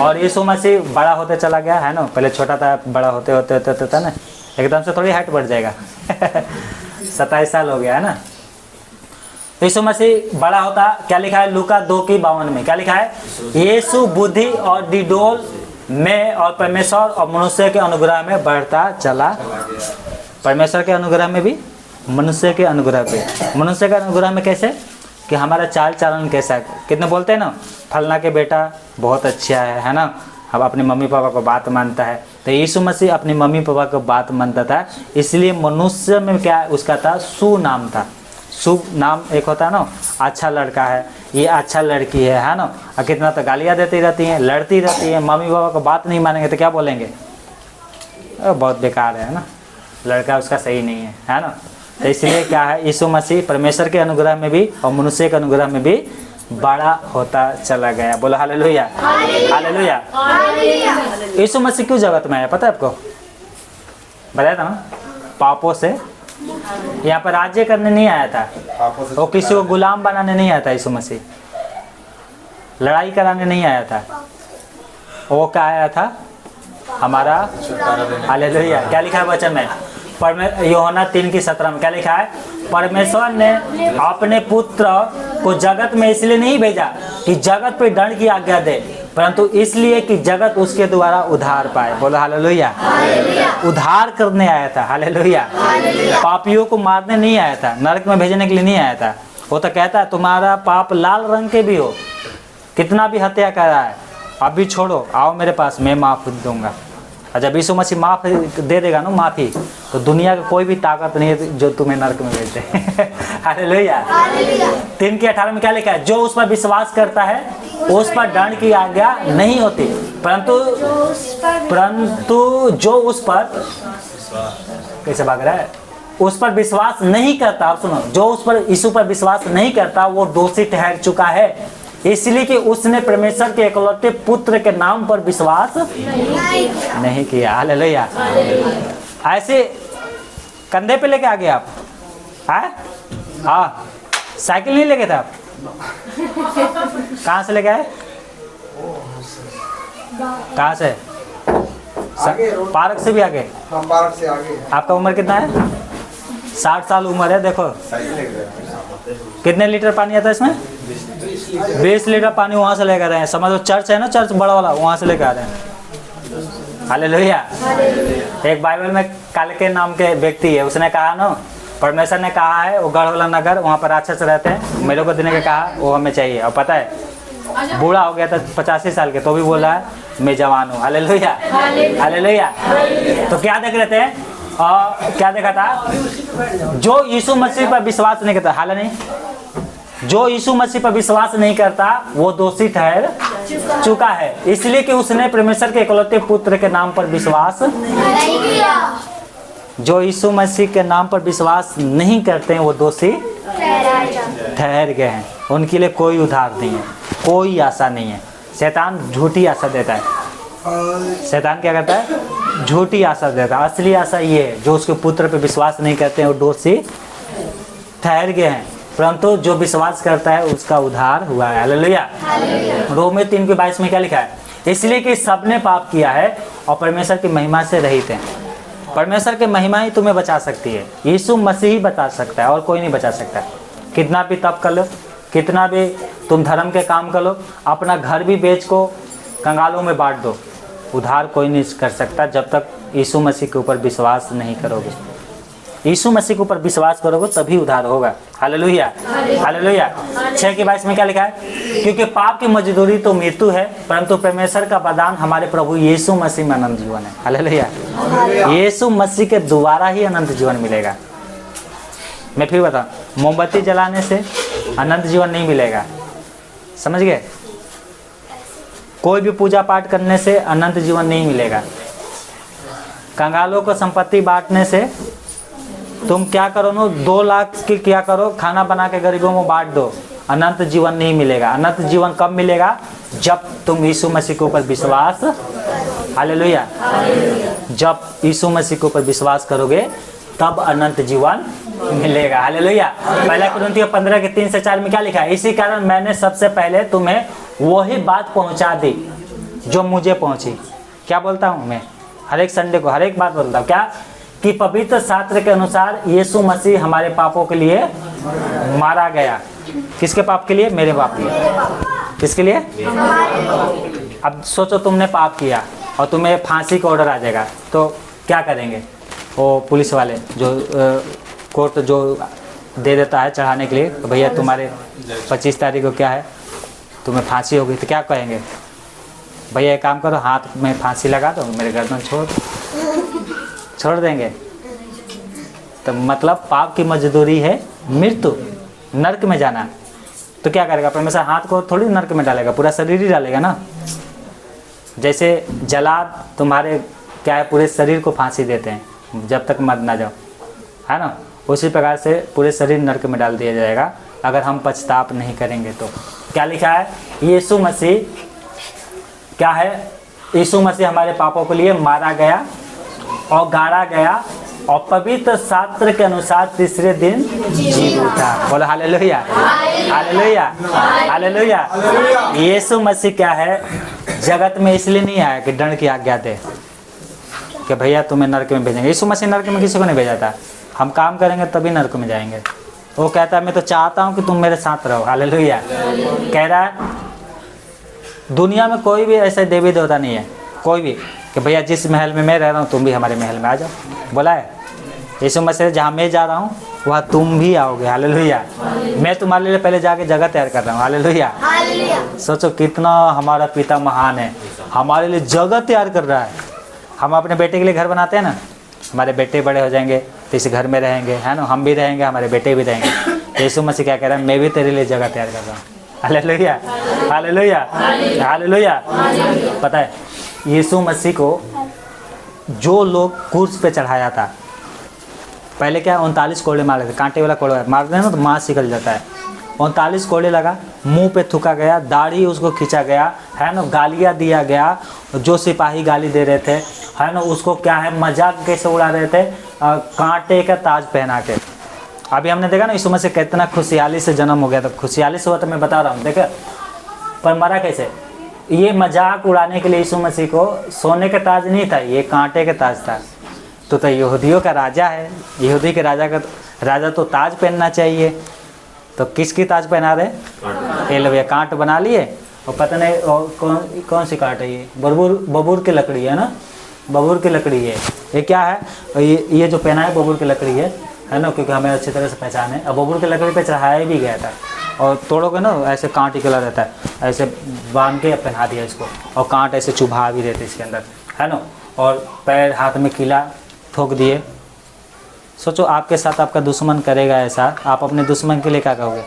और यीशु मसीह बड़ा होते चला गया, है ना, पहले छोटा था, बड़ा होते होते होते होता ना, एकदम से थोड़ी हाइट बढ़ जाएगा 27 साल हो गया है ना। यीशु मसीह बड़ा होता, क्या लिखा है लूका 2:52 में, क्या लिखा है? यीशु बुद्धि और डिडोल में और परमेश्वर और मनुष्य के अनुग्रह में बढ़ता चला। परमेश्वर के अनुग्रह में भी, मनुष्य के अनुग्रह पे। मनुष्य के अनुग्रह में कैसे? कि हमारा चाल चलन कैसा है। कितने बोलते हैं ना, फलना के बेटा बहुत अच्छा है ना, अब अपनी मम्मी पापा को बात मानता है। तो यीशु मसीह अपनी मम्मी पापा को बात मानता था, इसलिए मनुष्य में क्या उसका था? सुनाम था। शुभ नाम एक होता है ना, अच्छा लड़का है, ये अच्छा लड़की है ना। और कितना तो गालियाँ देती रहती हैं, लड़ती रहती हैं, मम्मी पापा को बात नहीं मानेंगे तो क्या बोलेंगे? बहुत बेकार है ना, लड़का उसका सही नहीं है ना। तो इसलिए क्या है, यीशु मसीह परमेश्वर के अनुग्रह में भी और मनुष्य के अनुग्रह में भी बड़ा होता चला गया। बोलो हालेलुया, हालेलुया। यीशु मसीह क्यों जगत में आया पता है आपको? बताया था ना, पापों से। यहाँ पर राज्य करने नहीं आया था, वो किसी को गुलाम बनाने नहीं आया था। यीशु मसीह लड़ाई कराने नहीं आया था, वो क्या आया था? हमारा हालेलुया। क्या लिखा है वचन में? यूहन्ना 3:17 में क्या लिखा है? परमेश्वर ने अपने पुत्र को जगत में इसलिए नहीं भेजा कि जगत पे दंड की आज्ञा दे, परंतु इसलिए कि जगत उसके द्वारा उद्धार पाए। बोलो हालेलुया। उद्धार करने आया था। हालेलुया। पापियों को मारने नहीं आया था, नरक में भेजने के लिए नहीं आया था। वो तो कहता है तुम्हारा पाप लाल रंग के भी हो, कितना भी हत्या कर रहा है, अब भी छोड़ो, आओ मेरे पास, मैं माफ दूंगा। और जब यीशु मसीह माफ दे देगा ना, माफी, तो दुनिया का कोई भी ताकत नहीं है जो तुम्हें नरक में भेज दे। हालेलुया। 3:18 में क्या लिखा है? जो उस पर विश्वास करता है उस पर दंड की आज्ञा नहीं होती, परंतु जो उस पर कैसे भाग रहा है, उस पर विश्वास नहीं करता। आप सुनो, जो उस पर यीशु पर विश्वास नहीं करता वो दोषी ठहर चुका है, इसलिए कि उसने परमेश्वर के एकलौते पुत्र के नाम पर विश्वास नहीं किया। हालेलुया। ऐसे कंधे पे लेके आ गए आप? हाँ, साइकिल नहीं लेके थे आप? कहाँ से लेके आए? कहाँ से? पार्क से भी आगे? हम पार्क से आगे। आपका उम्र कितना है? 60 साल उम्र है। देखो कितने लीटर पानी आता है इसमें? 20 लीटर पानी वहाँ से लेकर आए हैं। समझो चर्च है ना, चर्च बड़ा वाला, वहाँ से लेकर आ रहे हैं। हालेलुया। एक बाइबल में कालके नाम के व्यक्ति है, उसने कहा ना, परमेश्वर ने कहा है वो गढ़ वाला नगर, वहाँ पर राक्षस रहते हैं, मेरे को देने का कहा, वो हमें चाहिए। और पता है बूढ़ा हो गया था 85 साल के, तो भी बोल रहा है मैं जवान हूँ। हालेलुया। हालेलुया। तो क्या देख रहे थे? क्या देखा था? जो यीशु मसीह पर विश्वास नहीं करता, हाल नहीं, जो यीशु मसीह पर विश्वास नहीं करता वो दोषी ठहर चुका है, इसलिए कि उसने परमेश्वर के एकलौते पुत्र के नाम पर विश्वास नहीं किया। जो यीशु मसीह के नाम पर विश्वास नहीं करते हैं वो दोषी ठहर गए हैं, उनके लिए कोई उद्धार नहीं है, कोई आशा नहीं है। शैतान झूठी आशा देता है। शैतान क्या करता है? झूठी आशा देता है। असली आशा ये है, जो उसके पुत्र पे विश्वास नहीं करते हैं वो दोषी ठहर गए हैं, परंतु जो विश्वास करता है उसका उद्धार हुआ है। हालेलुया। रोमे 3:22 में क्या लिखा है? इसलिए कि सबने पाप किया है और परमेश्वर की महिमा से रहित हैं। परमेश्वर की महिमा ही तुम्हें बचा सकती है, यीशु मसीह ही बचा सकता है और कोई नहीं बचा सकता। कितना भी तप कर लो, कितना भी तुम धर्म के काम कर लो, अपना घर भी बेच को कंगालों में बांट दो, उद्धार कोई नहीं कर सकता जब तक यीशु मसीह के ऊपर विश्वास नहीं करोगे। यीशु मसीह के ऊपर विश्वास करोगे तभी उद्धार होगा। हालेलुया। हालेलुया। 6:22 में क्या लिखा है? क्योंकि पाप की मजदूरी तो मृत्यु है, परंतु परमेश्वर का वरदान हमारे प्रभु यीशु मसीह में अनंत जीवन है। हालेलुया। यीशु मसीह के द्वारा ही अनंत जीवन मिलेगा। मैं फिर बताऊं, मोमबत्ती जलाने से अनंत जीवन नहीं मिलेगा, समझ गए? कोई भी पूजा पाठ करने से अनंत जीवन नहीं मिलेगा। कंगालों को संपत्ति बांटने से, तुम क्या करो ना, 2 लाख की क्या करो, खाना बना के गरीबों में बांट दो, अनंत जीवन नहीं मिलेगा। अनंत जीवन कब मिलेगा? जब तुम यीशु मसीह के ऊपर विश्वास, हालेलुया, जब यीशु मसीह के ऊपर विश्वास करोगे तब अनंत जीवन मिलेगा। हालेलुया। पहला कुरिन्थियों 15:3-4 में क्या लिखा है? इसी कारण मैंने सबसे पहले तुम्हें वही बात पहुंचा दी जो मुझे पहुंची। क्या बोलता हूं मैं? हर एक संडे को हर एक बात बोलता हूं। क्या? कि पवित्र शास्त्र के अनुसार यीशु मसीह हमारे पापों के लिए मारा गया। किसके पाप के लिए? मेरे पाप के लिए। किसके लिए? अब सोचो तुमने पाप किया और तुम्हें फांसी का ऑर्डर आ जाएगा, तो क्या करेंगे? वो पुलिस वाले जो कोर्ट जो दे देता है चढ़ाने के लिए, तो भैया तुम्हारे 25 तारीख को क्या है, तुम्हें फांसी होगी, तो क्या कहेंगे? भैया एक काम करो, हाथ में फांसी लगा दो, मेरे गर्दन छोड़ देंगे। तो मतलब पाप की मजदूरी है मृत्यु, नरक में जाना। तो क्या करेगा परमेश्वर? हाथ को थोड़ी नरक में डालेगा, पूरा शरीर ही डालेगा ना। जैसे जलाद तुम्हारे क्या है, पूरे शरीर को फांसी देते हैं जब तक मर ना जाओ, है ना? उसी प्रकार से पूरे शरीर नरक में डाल दिया जाएगा अगर हम पछताप नहीं करेंगे तो। क्या लिखा है? यीशु मसीह क्या है? यीशु मसीह हमारे पापों के लिए मारा गया और गाड़ा गया और पवित्र शास्त्र के अनुसार तीसरे दिन जी उठा। बोलो हालेलुया, हालेलुया, हालेलुया। यीशु मसीह क्या है, जगत में इसलिए नहीं आया कि दंड की आज्ञा दे कि भैया तुम्हें नरक में भेजेंगे। यीशु मसीह नरक में किसी को नहीं भेजा था। हम काम करेंगे तभी नरक में जाएंगे। वो कहता है मैं तो चाहता हूँ कि तुम मेरे साथ रहो। हालेलुया। कह रहा है दुनिया में कोई भी ऐसा देवी देवता नहीं है, कोई भी, कि भैया जिस महल में मैं रह रहा हूँ तुम भी हमारे महल में आ जाओ। बोला है यीशु मसीह, जहाँ मैं जा रहा हूँ वहाँ तुम भी आओगे। हालेलुया। मैं तुम्हारे लिए पहले जाके जगह तैयार कर रहा हूँ। हालेलुया। सोचो कितना हमारा पिता महान है, हमारे लिए जगह तैयार कर रहा है। हम अपने बेटे के लिए घर बनाते हैं ना, हमारे बेटे बड़े हो जाएंगे तो इस घर में रहेंगे, है ना, हम भी रहेंगे, हमारे बेटे भी रहेंगे। यीशु मसीह क्या कह रहा है, मैं भी तेरे लिए जगह तैयार कर रहा हूँ। Hallelujah, hallelujah, hallelujah. पता है यीशु मसीह को जो लोग क्रूस पे चढ़ाया था, पहले क्या 39 कोड़े मारे थे, कांटे वाला कोड़ा मारते हैं ना तो मांस निकल जाता है। 39 कोड़े लगा, मुंह पे थूका गया, दाढ़ी उसको खींचा गया, है ना, गालियाँ दिया गया। जो सिपाही गाली दे रहे थे, है ना, उसको क्या है मजाक कैसे उड़ा रहे थे, कांटे का ताज पहना के। अभी हमने देखा ना यीशु मसीह कितना खुशहाली से जन्म हो गया था। खुशहाली से हुआ तो मैं बता रहा हूँ, देखा, पर मरा कैसे। ये मजाक उड़ाने के लिए यीशु मसीह को सोने का ताज नहीं था, ये कांटे का ताज था। तो यहूदियों का राजा है, यहूदी के राजा तो ताज पहनना चाहिए। तो किसकी ताज पहना रहे, ये लो ये कांट बना लिए, और पता नहीं कौन सी कांट है, ये बबूर की लकड़ी है ना, बबूर की लकड़ी है। ये क्या है, ये जो पहना है बबूर की लकड़ी है ना, क्योंकि हमें अच्छी तरह से पहचान है। और बबूर की लकड़ी पे चढ़ाया भी गया था, और तोड़ोगे ना ऐसे कांट निकला रहता है, ऐसे बांध के पहना दिया इसको, और कांट ऐसे चुभा भी देते इसके अंदर, है ना। और पैर हाथ में कीला ठोक दिए। सोचो आपके साथ आपका दुश्मन करेगा ऐसा, आप अपने दुश्मन के लिए क्या कहोगे।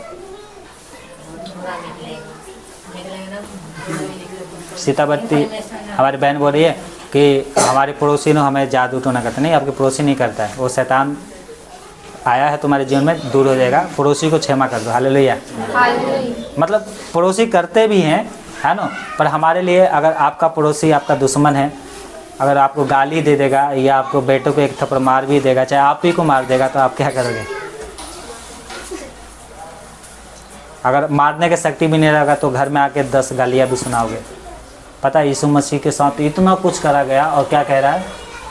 सीतावती हमारी बहन बोल रही है कि हमारे पड़ोसी ने हमें जादू टोना करता, नहीं, आपके पड़ोसी नहीं करता है, वो शैतान आया है तुम्हारे जीवन में, दूर हो जाएगा। पड़ोसी को क्षमा कर दो। हालेलुया। मतलब पड़ोसी करते भी हैं, है ना, पर हमारे लिए अगर आपका पड़ोसी आपका दुश्मन है, अगर आपको गाली दे देगा या आपको बेटों को एक थप्पड़ मार भी देगा, चाहे आप ही को मार देगा, तो आप क्या करोगे। अगर मारने की शक्ति भी नहीं रहेगा तो घर में आके 10 गालियाँ भी सुनाओगे। पता है यीशु मसीह के साथ इतना कुछ करा गया, और क्या कह रहा है,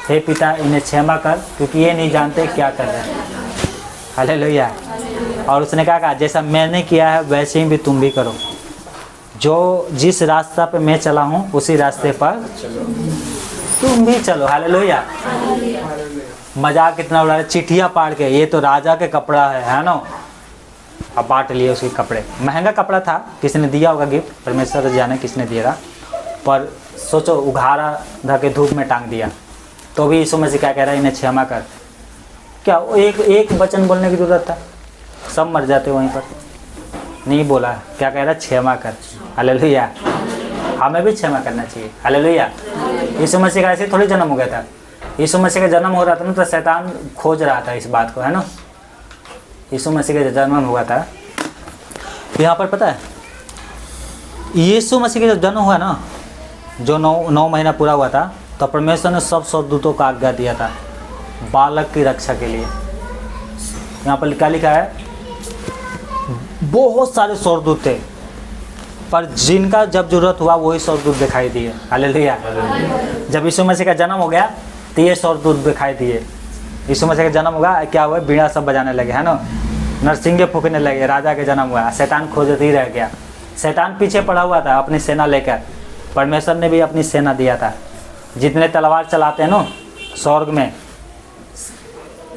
हे पिता इन्हें क्षमा कर क्योंकि ये नहीं जानते क्या कर रहे हैं। हालेलुया। और उसने कहा जैसा मैंने किया है वैसे ही भी तुम भी करो। जो जिस रास्ता पे मैं चला हूँ उसी रास्ते पर तुम भी चलो। हालेलुया। मजाक कितना उड़ा रहे, चिट्ठियाँ पाड़ के, ये तो राजा के कपड़ा है ना, अब बांट लिए उसके कपड़े। महंगा कपड़ा था, किसी ने दिया होगा गिफ्ट, परमेश्वर जाने किसने दिया था, पर सोचो उघाड़ा धके धूप में टांग दिया। तो भी यीशु मसीह क्या कह रहा है, इन्हें क्षमा कर। क्या एक वचन बोलने की जरूरत था, सब मर जाते वहीं पर, नहीं बोला। क्या कह रहा है, क्षमा कर। हालेलुया। हमें भी क्षमा करना चाहिए। हालेलुया। यीशु मसीह का ऐसे थोड़ी जन्म हो गया था। यीशु मसीह का जन्म हो रहा था ना तो शैतान खोज रहा था इस बात को, है ना। यीशु मसीह का जन्म हुआ था, यहाँ पर पता है यीशु मसीह का जब जन्म हुआ ना, जो 9 महीना पूरा हुआ था, तो परमेश्वर ने सब स्वर्गदूतों को आज्ञा दिया था बालक की रक्षा के लिए। यहाँ पर क्या लिखा है, बहुत सारे स्वर्गदूत थे, पर जिनका जब जरूरत हुआ वही स्वर्गदूत दिखाई दिए। हालेलुया। जब यीशु मसीह का जन्म हो गया तो ये स्वर्गदूत दिखाई दिए। यीशु मसीह का जन्म होगा, क्या हुआ, बीड़ा सब बजाने लगे, है ना, नरसिंगे फूकने लगे, राजा के जन्म हुआ। शैतान खोजते ही रह गया, शैतान पीछे पड़ा हुआ था अपनी सेना लेकर। परमेश्वर ने भी अपनी सेना दिया था। जितने तलवार चलाते हैं ना स्वर्ग में,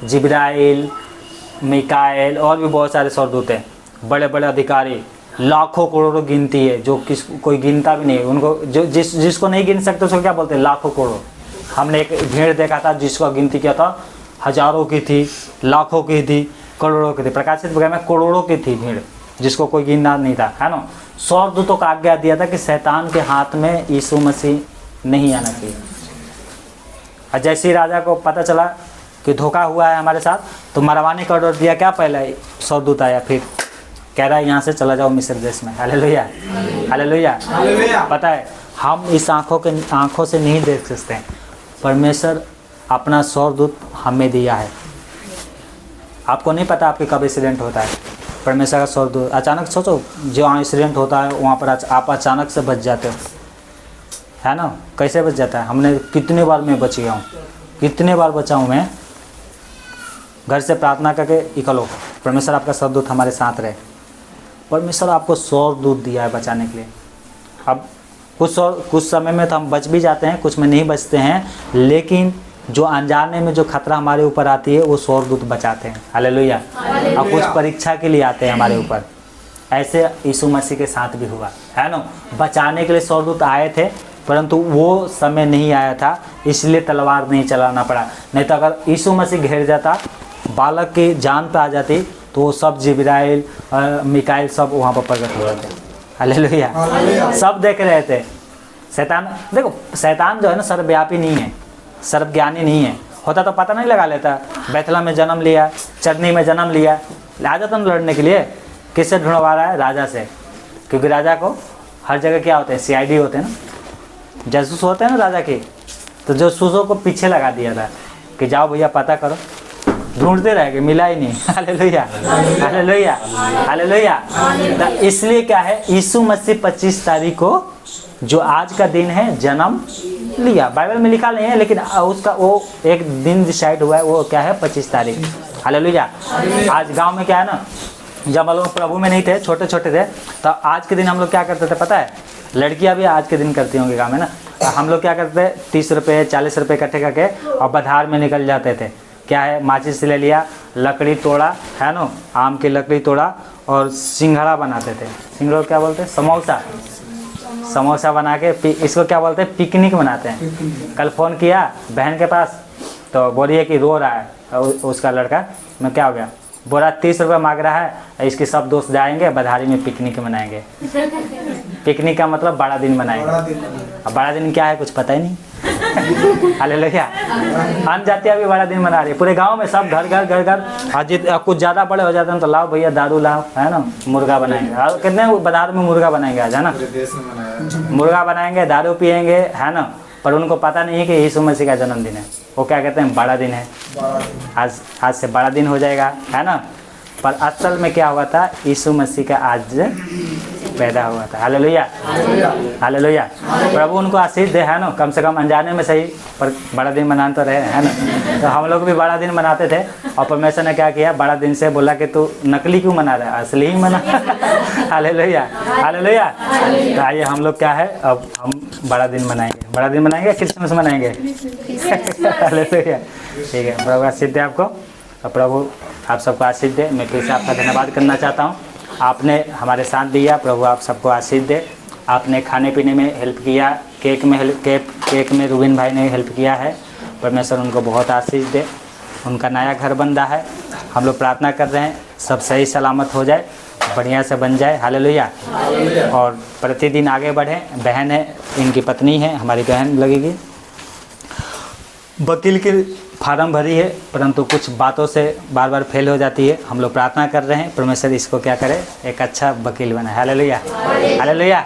जिब्राइल, मिकाएल और भी बहुत सारे स्वर्गदूत हैं, बड़े बड़े अधिकारी, लाखों करोड़ों गिनती है, जो कोई गिनता भी नहीं। उनको जो जिसको नहीं गिन सकते उसको क्या बोलते हैं, लाखों करोड़। हमने एक भीड़ देखा था जिसको गिनती किया था, हजारों की थी, लाखों की थी, करोड़ों की थी। प्रकाशित पुस्तक में करोड़ों की थी भीड़, जिसको कोई गिनना नहीं था, है ना। स्वर्गदूतों का आज्ञा दिया था कि शैतान के हाथ में यीशु मसीह नहीं आना चाहिए। और जैसे ही राजा को पता चला कि धोखा हुआ है हमारे साथ, तो मरवाने का ऑर्डर दिया। क्या पहले स्वर्गदूत आया, फिर कह रहा है यहाँ से चला जाओ मिस्र देश में। हालेलुया। हालेलुया। पता है हम इस आँखों से नहीं देख सकते हैं, परमेश्वर अपना स्वर्गदूत हमें दिया है। आपको नहीं पता आपके कब एक्सीडेंट होता है, परमेश्वर का स्वर्गदूत अचानक, सोचो जहाँ एक्सीडेंट होता है वहाँ पर आप अचानक से बच जाते हो, है ना। कैसे बच जाता है? हमने कितने बार मैं बच गया हूँ, कितने बार बचा हूँ मैं। घर से प्रार्थना करके निकलो, परमेश्वर आपका स्वर्गदूत हमारे साथ रहे। परमेश्वर आपको स्वर्गदूत दिया है बचाने के लिए। अब कुछ समय में तो हम बच भी जाते हैं, कुछ में नहीं बचते हैं, लेकिन जो अनजाने में जो खतरा हमारे ऊपर आती है वो स्वर्गदूत बचाते हैं। हालेलुया। और कुछ परीक्षा के लिए आते हैं हमारे ऊपर। ऐसे यीशु मसीह के साथ भी हुआ, है ना। बचाने के लिए स्वर्गदूत आए थे, परंतु वो समय नहीं आया था, इसलिए तलवार नहीं चलाना पड़ा। नहीं तो अगर यीशु मसीह घेर जाता, बालक की जान पे आ जाती, तो वो सब जिब्राइल मिकाइल सब वहाँ पर प्रकट हो जाते। हालेलुया। सब देख रहे थे। शैतान, देखो शैतान जो है ना सर्वव्यापी नहीं है, सर्वज्ञानी नहीं है। होता तो पता नहीं लगा लेता। बैतलहम में जन्म लिया, चरनी में जन्म लिया, आ जाता ना लड़ने के लिए। किससे ढूंढवा रहा है? राजा से, क्योंकि राजा को हर जगह क्या होते हैं? CID होते हैं ना, जासूस होते हैं ना राजा के। तो जासूसों को पीछे लगा दिया था कि जाओ भैया पता करो। ढूंढते रह गए, मिला ही नहीं। Hallelujah, hallelujah, hallelujah. तो इसलिए क्या है, यीशु मसीह 25 तारीख को जो आज का दिन है जन्म लिया। बाइबल में लिखा नहीं है, लेकिन उसका वो एक दिन डिसाइड हुआ है, वो क्या है? 25 तारीख। हालेलुया। आज गांव में क्या है ना, जब हम लोग प्रभु में नहीं थे, छोटे छोटे थे, तो आज के दिन हम लोग क्या करते थे पता है? लड़कियां भी आज के दिन करती होंगी गाँव में ना। हम लोग क्या करते थे? 30 रुपये 40 रुपये इकट्ठे करके और बाजार में निकल जाते थे। क्या है? माचिस ले लिया, लकड़ी तोड़ा, है ना, आम की लकड़ी तोड़ा और सिंघड़ा बनाते थे। सिंघड़ा क्या बोलते हैं? समोसा। समोसा बना के इसको क्या बोलते हैं? पिकनिक मनाते हैं। कल फ़ोन किया बहन के पास, तो बोल रही है कि रो रहा है उसका लड़का। मैं क्या हो गया? बोला 30 रुपये मांग रहा है, इसके सब दोस्त जाएंगे बधारी में पिकनिक मनाएंगे। पिकनिक का मतलब बड़ा दिन मनाएंगे। अब बड़ा दिन क्या है कुछ पता ही नहीं। हालेलुया। अन जातियाँ भी बड़ा दिन मना रही है पूरे गांव में, सब घर घर घर घर। आज कुछ ज़्यादा बड़े हो जाते हैं तो लाओ भैया दारू लाओ, है ना, मुर्गा बनाएंगे। और कितने बाजार में मुर्गा बनाएंगे आज, है ना, मुर्गा बनाएंगे, दारू पियेंगे, है ना। पर उनको पता नहीं है कि यीशु मसीह का जन्मदिन है। वो क्या कहते हैं? बड़ा दिन है, आज से बड़ा दिन हो जाएगा, है ना। पर असल में क्या हुआ था? यीशु मसीह का आज पैदा हुआ था। Hallelujah, hallelujah. प्रभु उनको आशीष दे, है ना, कम से कम अनजाने में सही, पर बड़ा दिन मना तो रहे, है ना। तो हम लोग भी बड़ा दिन मनाते थे, और परमेश्वर ने क्या किया? बड़ा दिन से बोला कि तू नकली क्यों मना रहा है, असली ही मना। Hallelujah, hallelujah. तो आइए हम लोग क्या है, अब हम बड़ा दिन मनाएंगे। बड़ा दिन मनाएंगे, क्रिसमस मनाएंगे। हालेलुया। ठीक है, प्रभु आशीष दे आपको, और प्रभु आप सबको आशीष दे। मैं फिर से आपका धन्यवाद करना चाहता हूँ, आपने हमारे साथ दिया। प्रभु आप सबको आशीष दे। आपने खाने पीने में हेल्प किया, केक में रुबिन भाई ने हेल्प किया है। परमेश्वर उनको बहुत आशीष दे। उनका नया घर बन रहा है, हम लोग प्रार्थना कर रहे हैं सब सही सलामत हो जाए, बढ़िया से बन जाए। हालेलुया। और प्रतिदिन आगे बढ़े। बहन है, इनकी पत्नी है, हमारी बहन लगेगी, वकील की फार्म भरी है, परंतु कुछ बातों से बार बार फेल हो जाती है। हम लोग प्रार्थना कर रहे हैं परमेश्वर इसको क्या करे, एक अच्छा वकील बनाए। Hallelujah, hallelujah.